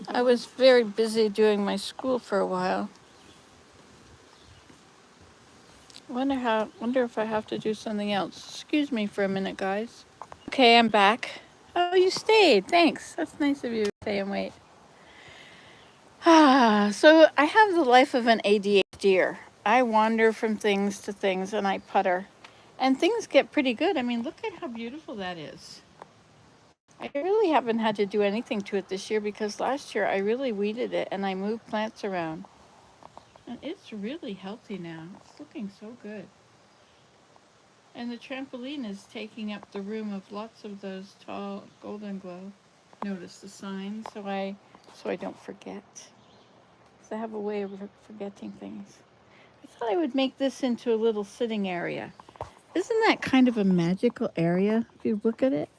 I was very busy doing my school for a while. Wonder if I have to do something else. Excuse me for a minute, guys. Okay, I'm back. Oh, you stayed. Thanks. That's nice of you to stay and wait. So I have the life of an ADHDer. I wander from things to things and I putter. And things get pretty good. I mean, look at how beautiful that is. I really haven't had to do anything to it this year because last year I really weeded it and I moved plants around. And it's really healthy now. It's looking so good. And the trampoline is taking up the room of lots of those tall golden glow. Notice the sign so I don't forget. So I have a way of forgetting things. I thought I would make this into a little sitting area. Isn't that kind of a magical area if you look at it?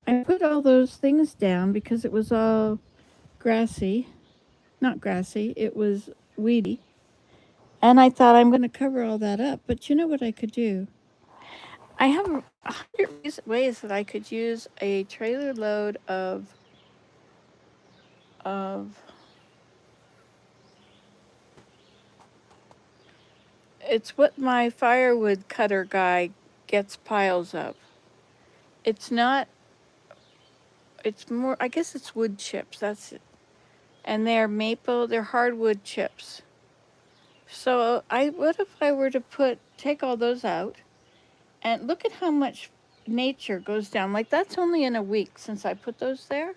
I put all those things down because it was all grassy. Not grassy, it was weedy. And I thought I'm going to cover all that up. But you know what I could do? I have 100 ways that I could use a trailer load of it's what my firewood cutter guy gets piles of. It's not, it's more, I guess it's wood chips, that's it. And they're hardwood chips. So what if I were to take all those out and look at how much nature goes down. Like that's only in a week since I put those there.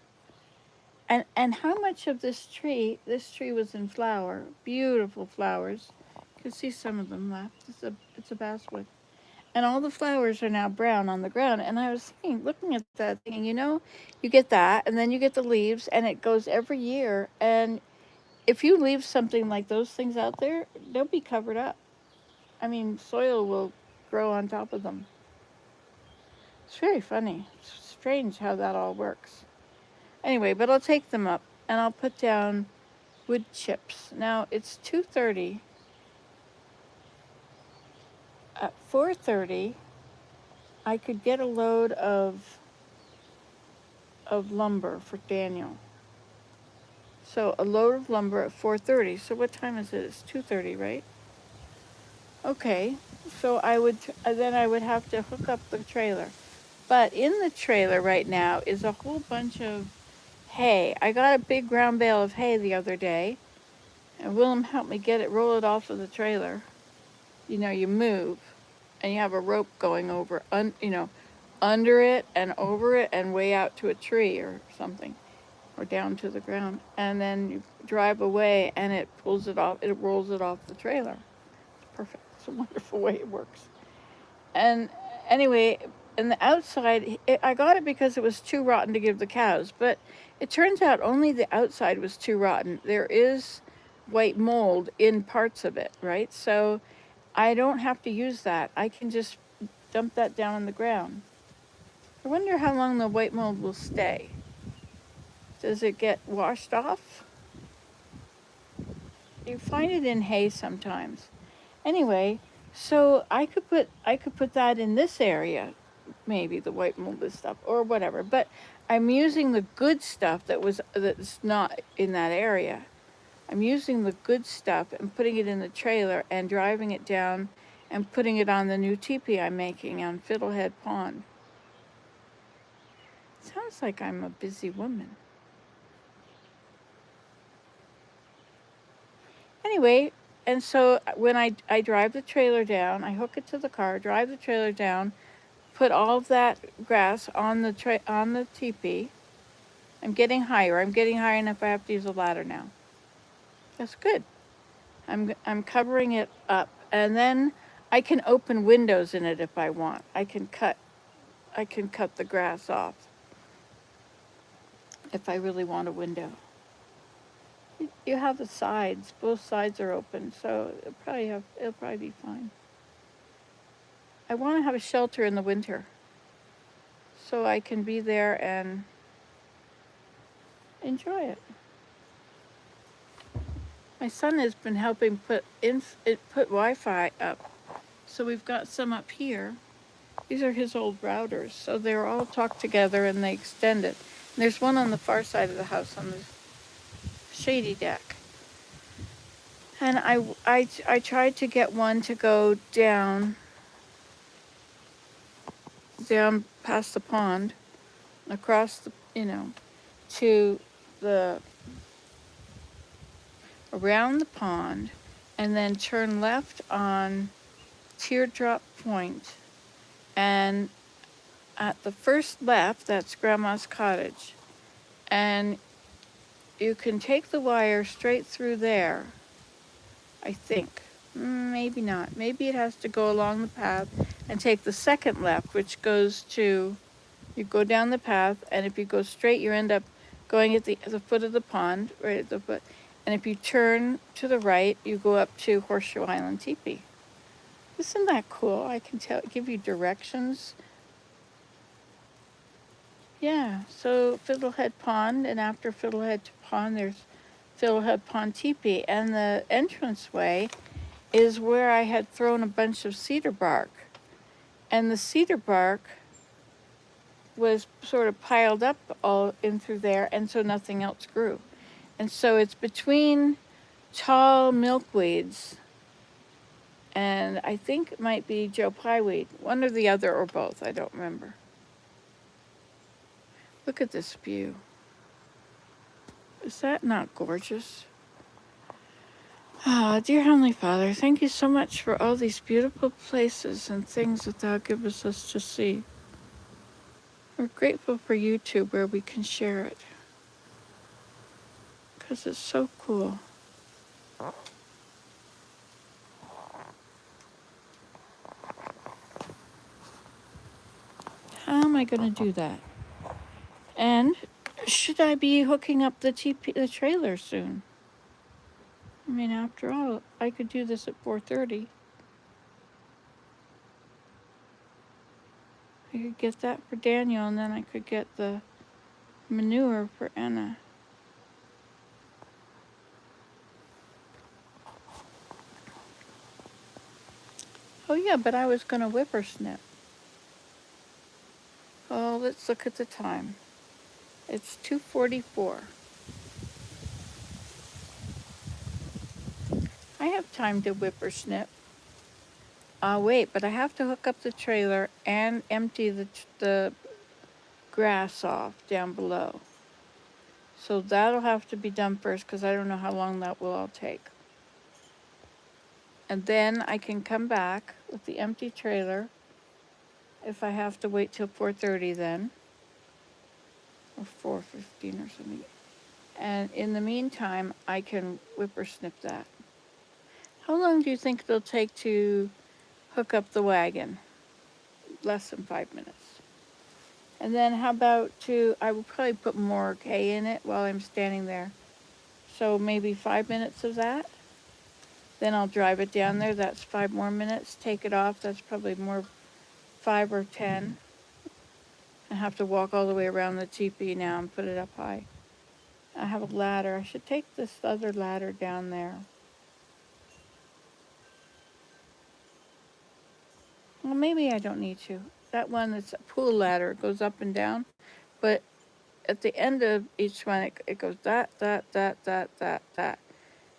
And how much of this tree was in flower, beautiful flowers. You can see some of them left. It's a basswood. And all the flowers are now brown on the ground. And I was looking at that, thinking, you get that, and then you get the leaves, and it goes every year. And if you leave something like those things out there, they'll be covered up. I mean, soil will grow on top of them. It's very funny. It's strange how that all works. Anyway, but I'll take them up, and I'll put down wood chips. Now, it's 2:30. At 4:30, I could get a load of lumber for Daniel. So a load of lumber at 4:30. So what time is it? It's 2:30, right? Okay. So I would have to hook up the trailer. But in the trailer right now is a whole bunch of hay. I got a big round bale of hay the other day, and Willem helped me roll it off of the trailer. You move, and you have a rope going over, under it and over it and way out to a tree or something, or down to the ground. And then you drive away and it rolls it off the trailer. It's perfect. It's a wonderful way it works. And anyway, in the outside, I got it because it was too rotten to give the cows, but it turns out only the outside was too rotten. There is white mold in parts of it, right? So I don't have to use that. I can just dump that down on the ground. I wonder how long the white mold will stay. Does it get washed off? You find it in hay sometimes. Anyway, so I could put that in this area, maybe the white mold stuff or whatever. But I'm using the good stuff that's not in that area. I'm using the good stuff and putting it in the trailer and driving it down and putting it on the new teepee I'm making on Fiddlehead Pond. Sounds like I'm a busy woman. Anyway, and so when I drive the trailer down, I hook it to the car, drive the trailer down, put all of that grass on the teepee. I'm getting higher. I'm getting high enough I have to use a ladder now. That's good. I'm covering it up, and then I can open windows in it if I want. I can cut the grass off if I really want a window. You have the sides. Both sides are open, so it'll probably be fine. I want to have a shelter in the winter, so I can be there and enjoy it. My son has been helping put Wi-Fi up, so we've got some up here. These are his old routers, so they're all talk together and they extend it. And there's one on the far side of the house on the shady deck. And I tried to get one to go down past the pond, across the, to the, around the pond, and then turn left on Teardrop Point. And at the first left, that's Grandma's cottage. And you can take the wire straight through there, I think. Maybe not. Maybe it has to go along the path and take the second left, which goes to, you go down the path, and if you go straight, you end up going at the foot of the pond, right at the foot. And if you turn to the right, you go up to Horseshoe Island Teepee. Isn't that cool? I can give you directions. Yeah, so Fiddlehead Pond, and after Fiddlehead Pond, there's Fiddlehead Pond Teepee, and the entranceway is where I had thrown a bunch of cedar bark. And the cedar bark was sort of piled up all in through there, and so nothing else grew. And so it's between tall milkweeds and I think it might be Joe Pyeweed, one or the other or both, I don't remember. Look at this view. Is that not gorgeous? Ah, dear Heavenly Father, thank you so much for all these beautiful places and things that Thou givest us to see. We're grateful for YouTube where we can share it, because it's so cool. How am I going to do that? And should I be hooking up the trailer soon? I mean, after all, I could do this at 4:30. I could get that for Daniel, and then I could get the manure for Anna. Oh yeah, but I was going to whippersnip. Oh, let's look at the time. It's 2:44. I have time to whippersnip. Wait, but I have to hook up the trailer and empty the grass off down below. So that'll have to be done first, because I don't know how long that will all take. And then I can come back with the empty trailer if I have to wait till 4:30 then, or 4:15 or something. And in the meantime, I can whippersnip that. How long do you think it'll take to hook up the wagon? Less than 5 minutes. And then how about I will probably put more hay in it while I'm standing there. So maybe 5 minutes of that. Then I'll drive it down there. That's 5 more minutes. Take it off. That's probably more 5 or 10. I have to walk all the way around the teepee now and put it up high. I have a ladder. I should take this other ladder down there. Well, maybe I don't need to. That one that's a pool ladder, it goes up and down. But at the end of each one, it goes that.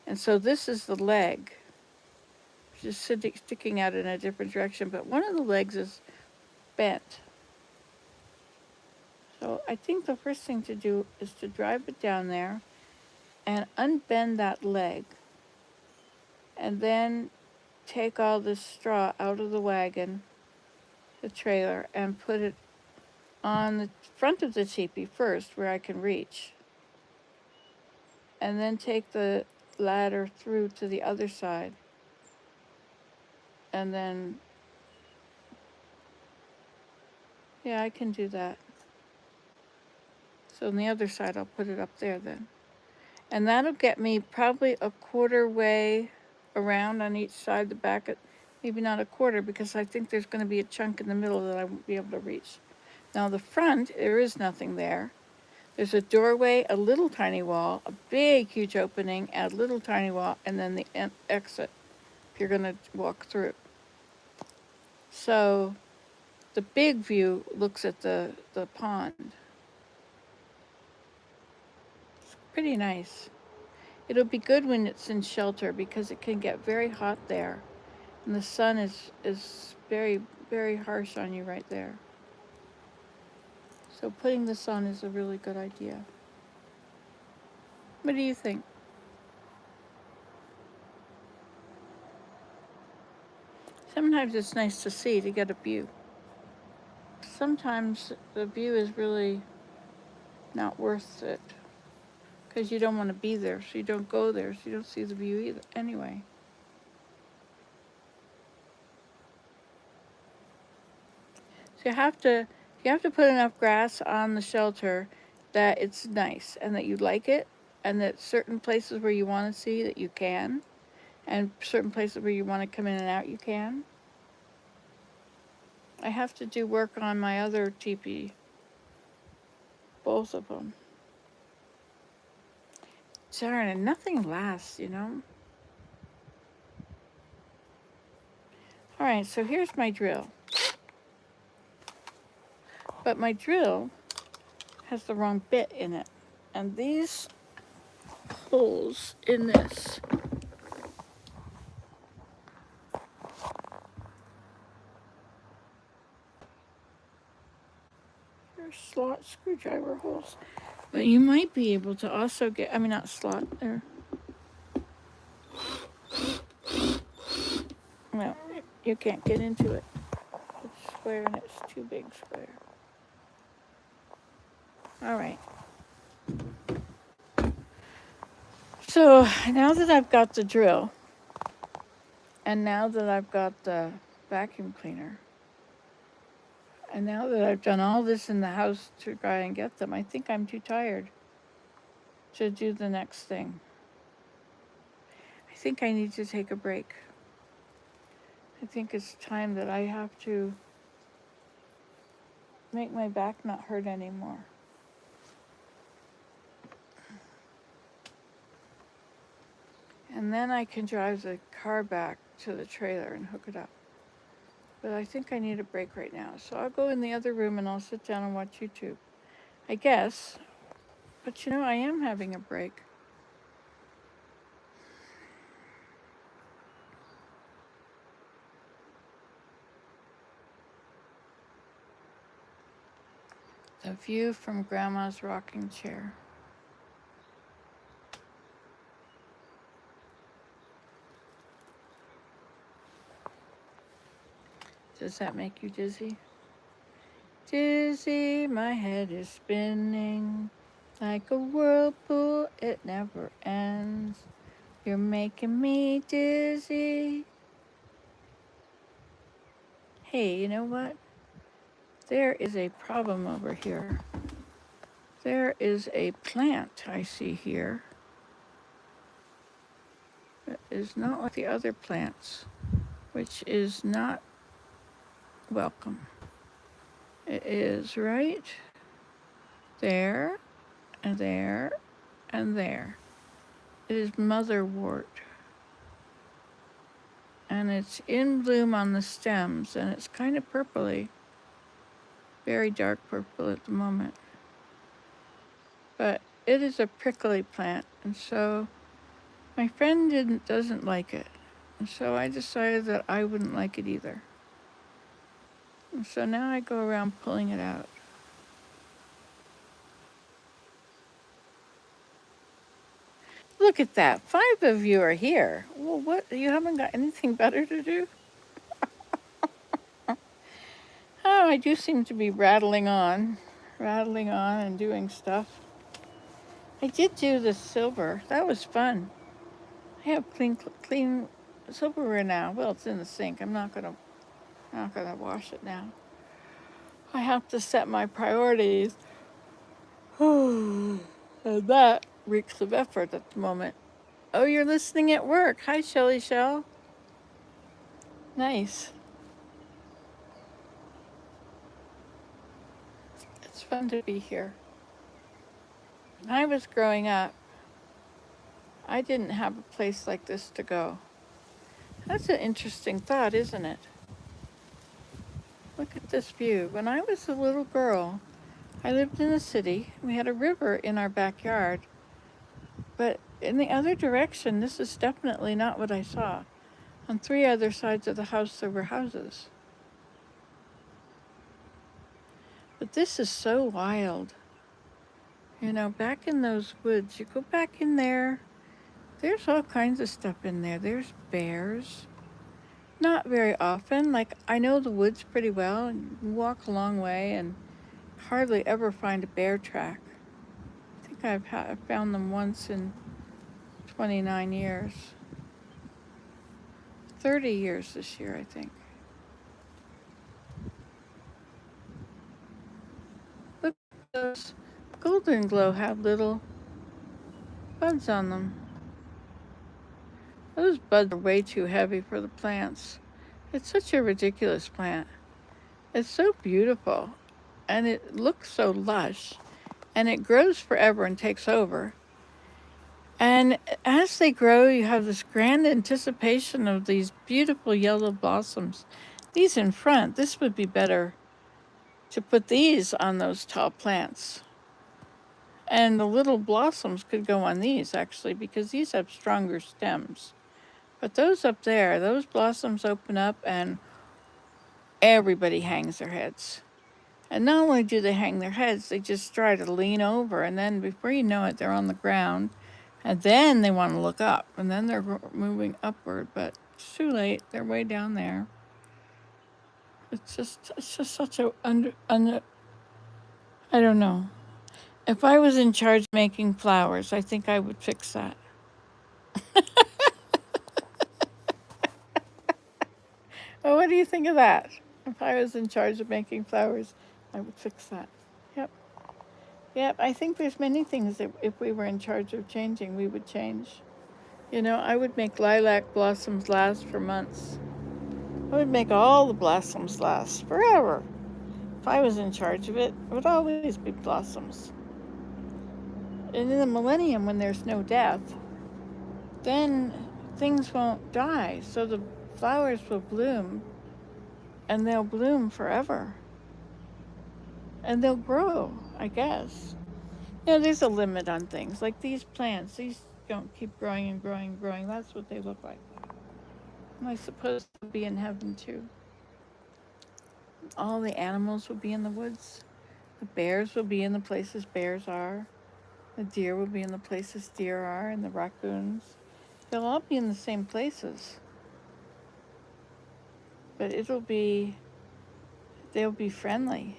And so this is the leg, which is sticking out in a different direction. But one of the legs is bent. So I think the first thing to do is to drive it down there and unbend that leg. and then take all this straw out of the wagon, the trailer, and put it on the front of the teepee first where I can reach. And then take the ladder through to the other side. And then, yeah, I can do that. So on the other side, I'll put it up there then. And that'll get me probably a quarter way around on each side, the back, maybe not a quarter, because I think there's going to be a chunk in the middle that I won't be able to reach. Now the front, there is nothing there. There's a doorway, a little tiny wall, a big, huge opening, and a little tiny wall, and then the exit if you're going to walk through. So the big view looks at the pond. It's pretty nice. It'll be good when it's in shelter because it can get very hot there. And the sun is very, very harsh on you right there. So putting this on is a really good idea. What do you think? Sometimes it's nice to see, to get a view. Sometimes the view is really not worth it because you don't want to be there, so you don't go there, so you don't see the view either anyway. So you have to put enough grass on the shelter that it's nice and that you like it, and that certain places where you want to see that you can, and certain places where you want to come in and out you can. I have to do work on my other teepee, both of them. Darn, and nothing lasts, you know. All right, so here's my drill. But my drill has the wrong bit in it. And these holes in this are slot screwdriver holes. But you might be able to also get, I mean, not slot, there. Well, you can't get into it. It's square and it's too big square. All right. So now that I've got the drill, and now that I've got the vacuum cleaner, and now that I've done all this in the house to try and get them, I think I'm too tired to do the next thing. I think I need to take a break. I think it's time that I have to make my back not hurt anymore. And then I can drive the car back to the trailer and hook it up. But I think I need a break right now. So I'll go in the other room and I'll sit down and watch YouTube, I guess. But you know, I am having a break. The view from Grandma's rocking chair. Does that make you dizzy? Dizzy, my head is spinning like a whirlpool, it never ends. You're making me dizzy. Hey, you know what? There is a problem over here. There is a plant I see here. It is not like the other plants, which is not welcome. It is right there, and there, and there. It is motherwort. And it's in bloom on the stems, and it's kind of purpley. Very dark purple at the moment. But it is a prickly plant, and so my friend doesn't like it. And so I decided that I wouldn't like it either. And so now I go around pulling it out. look at that. 5 of you are here. Well, what? You haven't got anything better to do? Oh, I do seem to be rattling on and doing stuff. I did do the silver. That was fun. I have clean silverware now. Well, it's in the sink. I'm not gonna wash it now. I have to set my priorities. And that reeks of effort at the moment. Oh, you're listening at work. Hi, Shelly Shell. Nice. It's fun to be here. When I was growing up, I didn't have a place like this to go. That's an interesting thought, isn't it? Look at this view. When I was a little girl, I lived in a city. We had a river in our backyard. But in the other direction, this is definitely not what I saw. On 3 other sides of the house, there were houses. But this is so wild. You know, back in those woods, you go back in there, there's all kinds of stuff in there. There's bears. Not very often. Like, I know the woods pretty well, and walk a long way and hardly ever find a bear track. I think I've found them once in 29 years. 30 years this year, I think. Look at those. Golden glow have little buds on them. Those buds are way too heavy for the plants. It's such a ridiculous plant. It's so beautiful, and it looks so lush, and it grows forever and takes over. And as they grow, you have this grand anticipation of these beautiful yellow blossoms. These in front, this would be better to put these on those tall plants. And the little blossoms could go on these, actually, because these have stronger stems. But those up there, those blossoms open up and everybody hangs their heads. And not only do they hang their heads, they just try to lean over, and then before you know it, they're on the ground. And then they want to look up, and then they're moving upward, but it's too late. They're way down there. It's just such a I don't know. If I was in charge of making flowers, I think I would fix that. Well, what do you think of that? If I was in charge of making flowers, I would fix that. Yep. Yep, I think there's many things that if we were in charge of changing, we would change. You know, I would make lilac blossoms last for months. I would make all the blossoms last forever. If I was in charge of it, it would always be blossoms. And in the millennium, when there's no death, then things won't die. So the flowers will bloom, and they'll bloom forever. And they'll grow, I guess. You know, there's a limit on things. Like these plants, these don't keep growing and growing and growing. That's what they look like. And I suppose they'll be in heaven too. All the animals will be in the woods. The bears will be in the places bears are. The deer will be in the places deer are, and the raccoons. They'll all be in the same places. But they'll be friendly.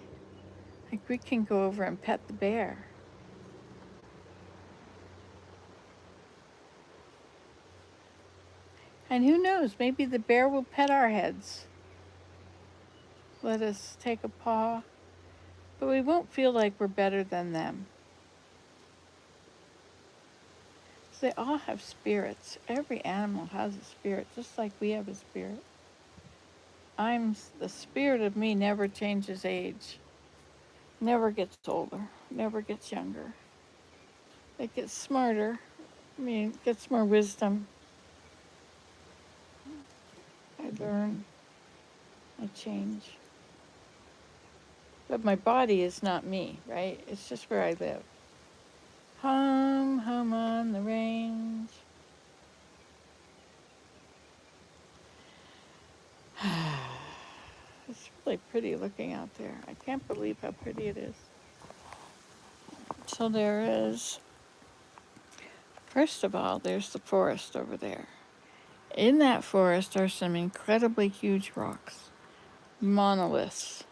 Like we can go over and pet the bear. And who knows, maybe the bear will pet our heads. Let us take a paw, but we won't feel like we're better than them. So they all have spirits. Every animal has a spirit, just like we have a spirit. The spirit of me never changes age, never gets older, never gets younger. It gets smarter. It gets more wisdom. I learn, I change. But my body is not me, right? It's just where I live. Home on the range. It's really pretty looking out there. I can't believe how pretty it is. So there is First of all, there's the forest over there. In that forest are some incredibly huge rocks, monoliths.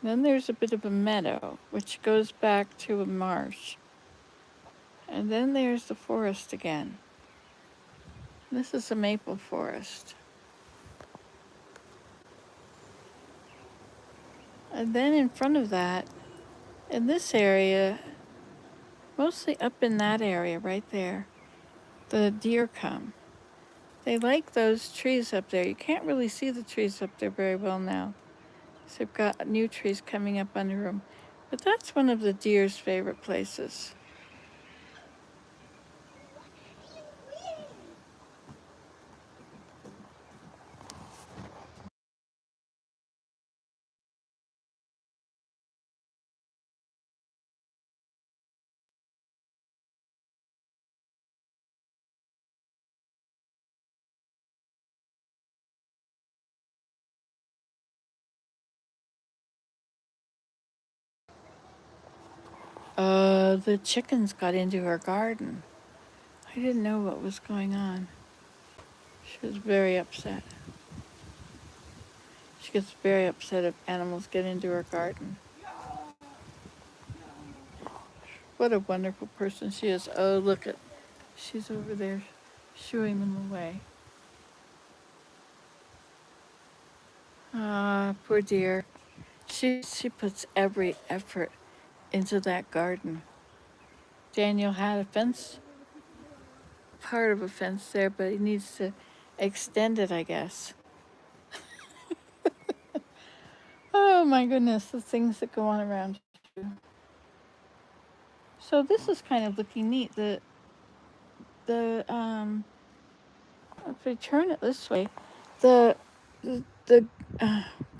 Then there's a bit of a meadow, which goes back to a marsh. And then there's the forest again. This is a maple forest. And then in front of that, in this area, mostly up in that area right there, the deer come. They like those trees up there. You can't really see the trees up there very well now. So they've got new trees coming up under them. But that's one of the deer's favorite places. The chickens got into her garden. I didn't know what was going on. She was very upset. She gets very upset if animals get into her garden. What a wonderful person she is. Oh, look at, she's over there shooing them away. Ah, poor dear. She puts every effort into that garden. Daniel had a fence, part of a fence there, but he needs to extend it, I guess. Oh my goodness, the things that go on around you. So this is kind of looking neat. If we turn it this way, the the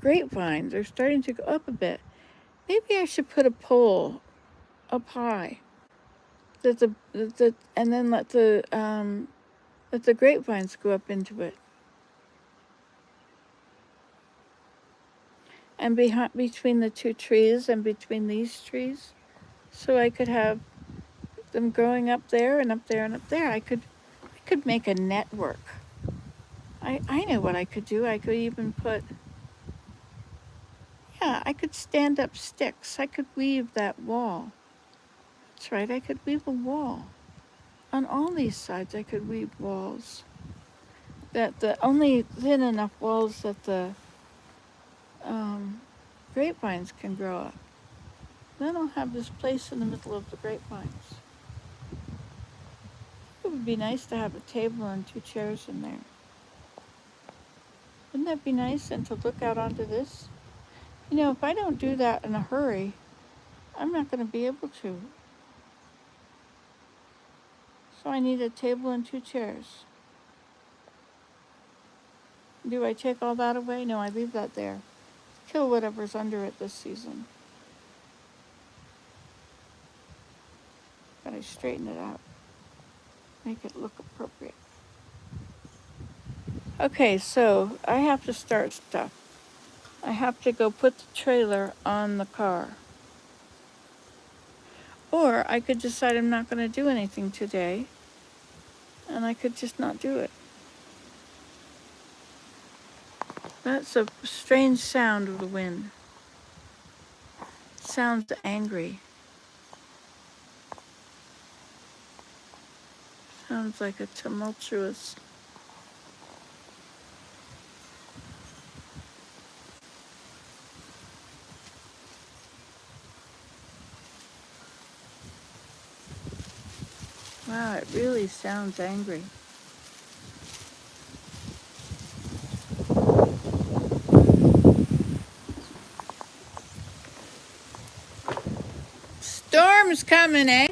grapevines are starting to go up a bit. Maybe I should put a pole up high and then let the grapevines go up into it. And between the two trees and between these trees, so I could have them growing up there and up there and up there. I could make a network. I know what I could do. I could even put, yeah, I could stand up sticks. I could weave that wall. That's right, I could weave a wall. On all these sides, I could weave walls. That the only thin enough walls that the grapevines can grow up. Then I'll have this place in the middle of the grapevines. It would be nice to have a table and 2 chairs in there. Wouldn't that be nice? And to look out onto this? You know, if I don't do that in a hurry, I'm not going to be able to. So I need a table and 2 chairs. Do I take all that away? No, I leave that there. Kill whatever's under it this season. Gotta straighten it out. Make it look appropriate. Okay, so I have to start stuff. I have to go put the trailer on the car. Or I could decide I'm not going to do anything today, and I could just not do it. That's a strange sound of the wind. It sounds angry. Sounds like a tumultuous. Wow, it really sounds angry. Storm's coming, eh?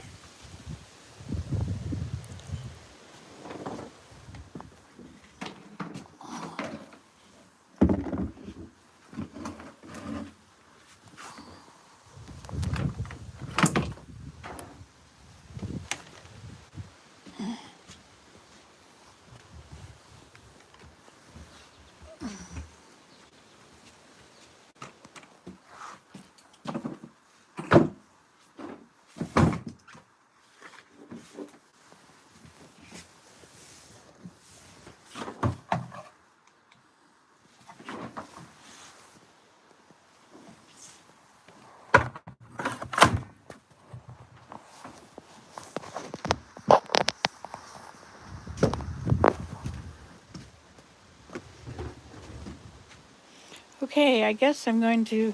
Okay, I guess I'm going to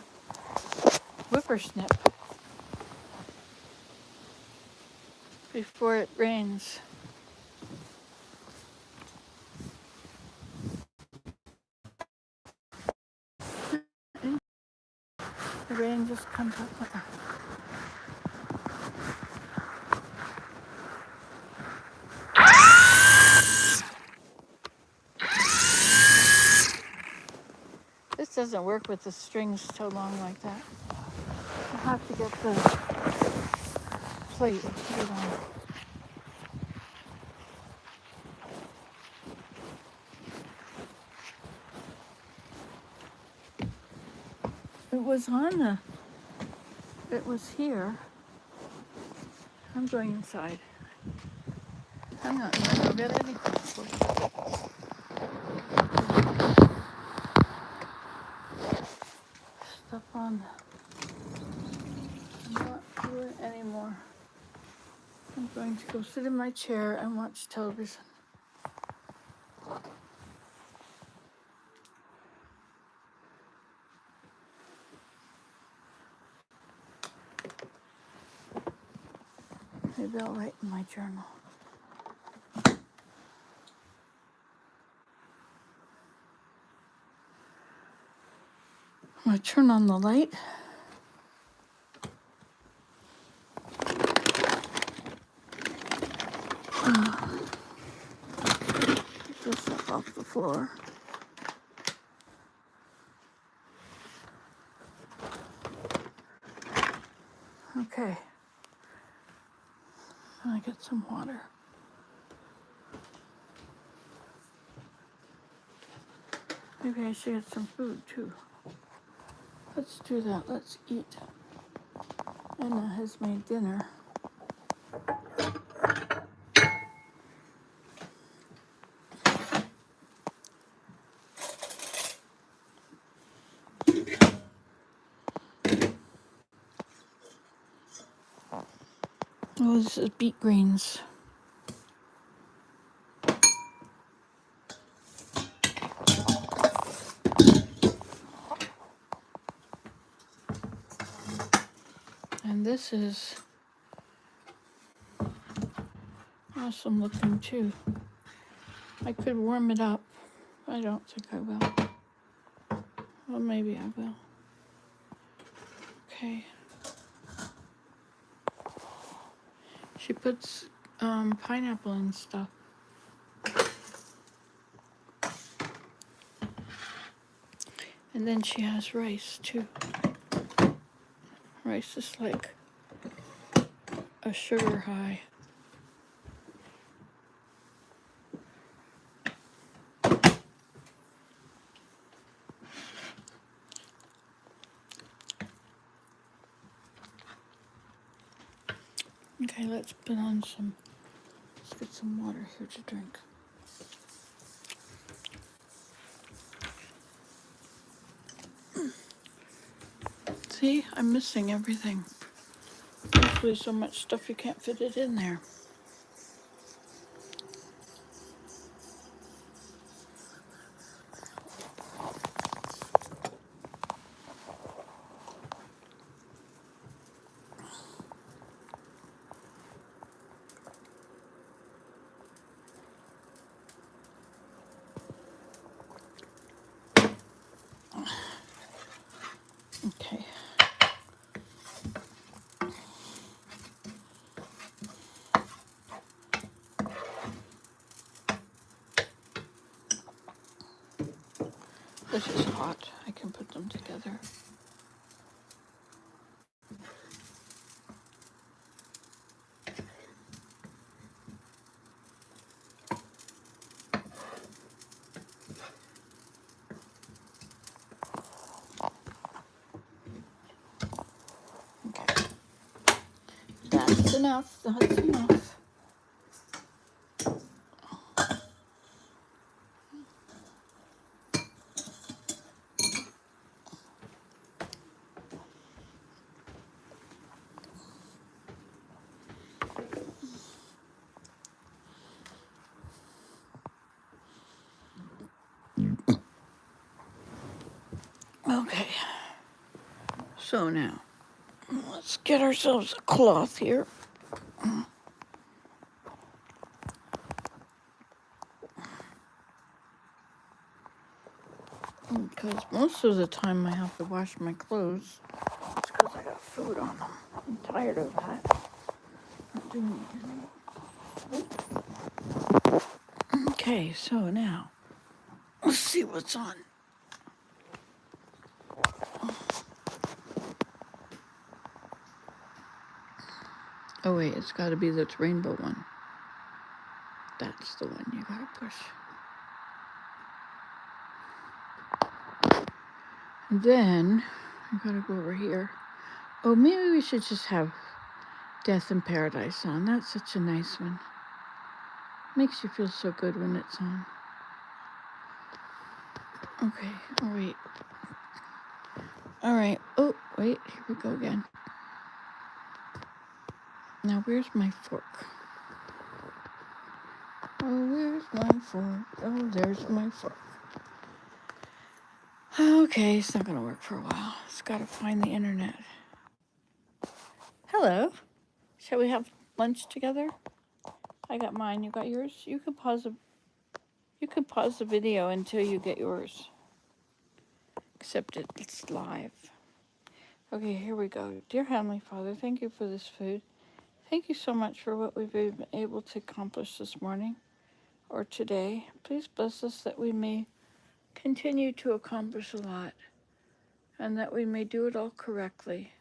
whippersnip before it rains. The rain just comes up with a This doesn't work with the strings so long like that. I'll have to get the plate and put it on. It was here. I'm going inside. Hang on, I don't get anything for you. Stuff on. I'm not doing it anymore. I'm going to go sit in my chair and watch television. Maybe I'll write in my journal. I'm going to turn on the light. Get this up off the floor. Okay. And I get some water. Maybe I should get some food too. Let's do that. Let's eat. Anna has made dinner. Oh, this is beet greens. And this is awesome looking too. I could warm it up. I don't think I will. Well, maybe I will. Okay. She puts pineapple and stuff. And then she has rice too. Rice is like a sugar high. Okay, let's put on some, let's get some water here to drink. See, I'm missing everything. Usually so much stuff you can't fit it in there. Okay. This is hot. I can put them together. Okay. That's enough. That's enough. So now, let's get ourselves a cloth here. Because most of the time I have to wash my clothes. It's because I got food on them. I'm tired of that. Not doing it anymore. Okay, so now, let's see what's on. Oh wait, it's got to be this rainbow one. That's the one you gotta push. And then, I gotta go over here. Oh, maybe we should just have Death in Paradise on. That's such a nice one. Makes you feel so good when it's on. Okay, oh wait. All right, oh wait, here we go again. Now where's my fork? Oh, where's my fork? Oh, there's my fork. Okay, it's not gonna work for a while. It's gotta find the internet. Hello. Shall we have lunch together? I got mine, you got yours? You could pause the video until you get yours. Except it's live. Okay, here we go. Dear Heavenly Father, thank you for this food. Thank you so much for what we've been able to accomplish this morning or today. Please bless us that we may continue to accomplish a lot and that we may do it all correctly.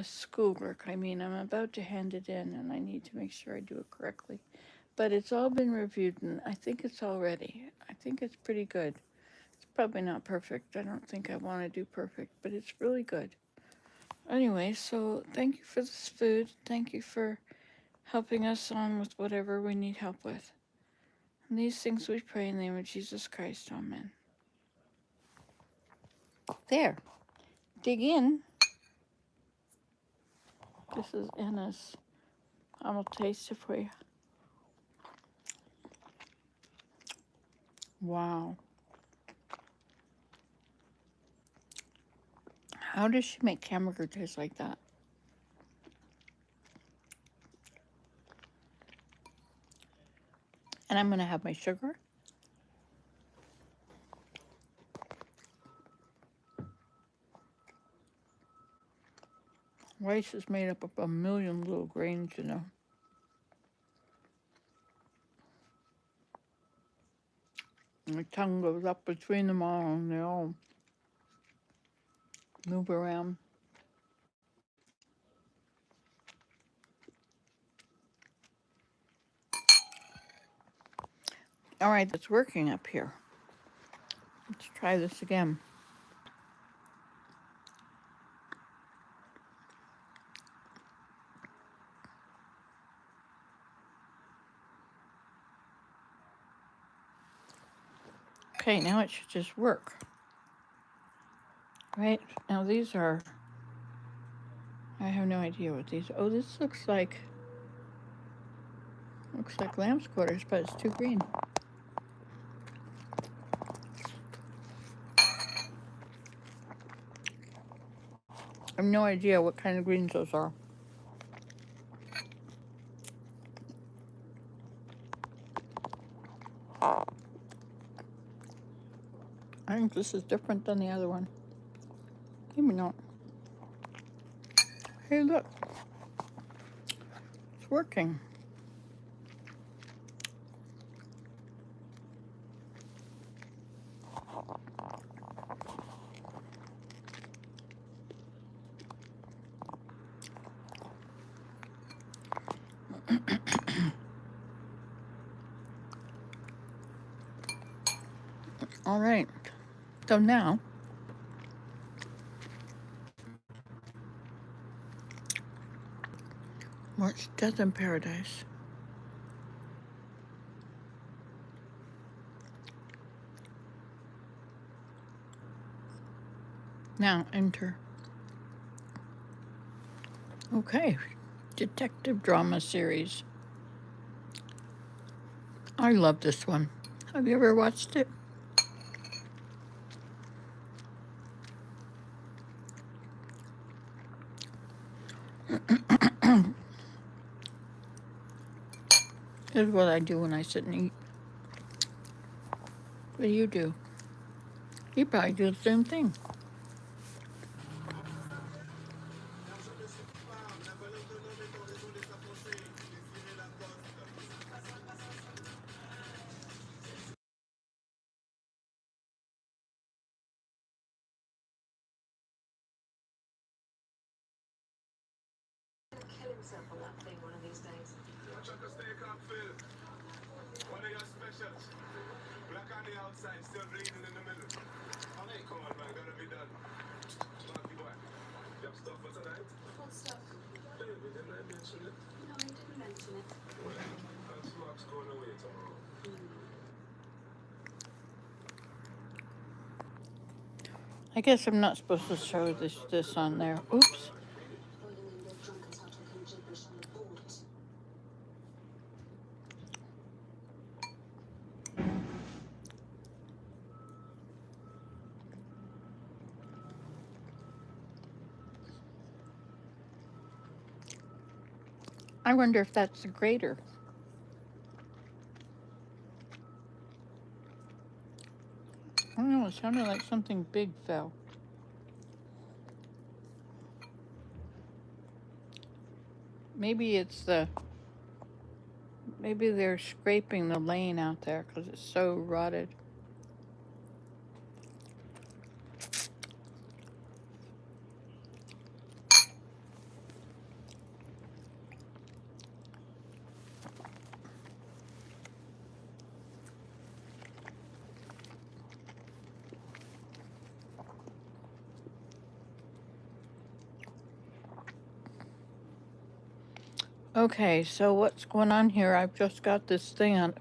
Schoolwork, I mean, I'm about to hand it in and I need to make sure I do it correctly. But it's all been reviewed and I think it's all ready. I think it's pretty good. It's probably not perfect. I don't think I want to do perfect, but it's really good. Anyway, so thank you for this food. Thank you for helping us on with whatever we need help with. And these things we pray in the name of Jesus Christ. Amen. There. Dig in. This is Anna's. I will taste it for you. Wow. How does she make hamburger taste like that? And I'm going to have my sugar. Rice is made up of a million little grains, you know. My tongue goes up between them all, and they all move around. All right, it's working up here. Let's try this again. Okay, now it should just work. Right, now these are, I have no idea what these, oh, this looks like lamb's quarters, but it's too green. I have no idea what kind of greens those are. I think this is different than the other one. Maybe not. Hey, look. It's working. All right. So now, watch Death in Paradise. Now, enter. Okay. Detective drama series. I love this one. Have you ever watched it? This is what I do when I sit and eat. What do you do? You probably do the same thing. Kill himself on that thing one of these days. Chuck a steak and Phil. One of your specials. Black on the outside, still bleeding in the middle. Oh, hey, come on, man, gotta be done. Marky boy, you have stuff for tonight? What stuff? Hey, we didn't mention it. No, he didn't mention it. Well, and Mark's going away tomorrow. I guess I'm not supposed to show this on there. Oops. Boiling in their drunkards are talking gibberish on the board. I wonder if that's a grater. I don't know, it sounded like something big fell. Maybe maybe they're scraping the lane out there because it's so rotted. Okay, so what's going on here? I've just got this thing on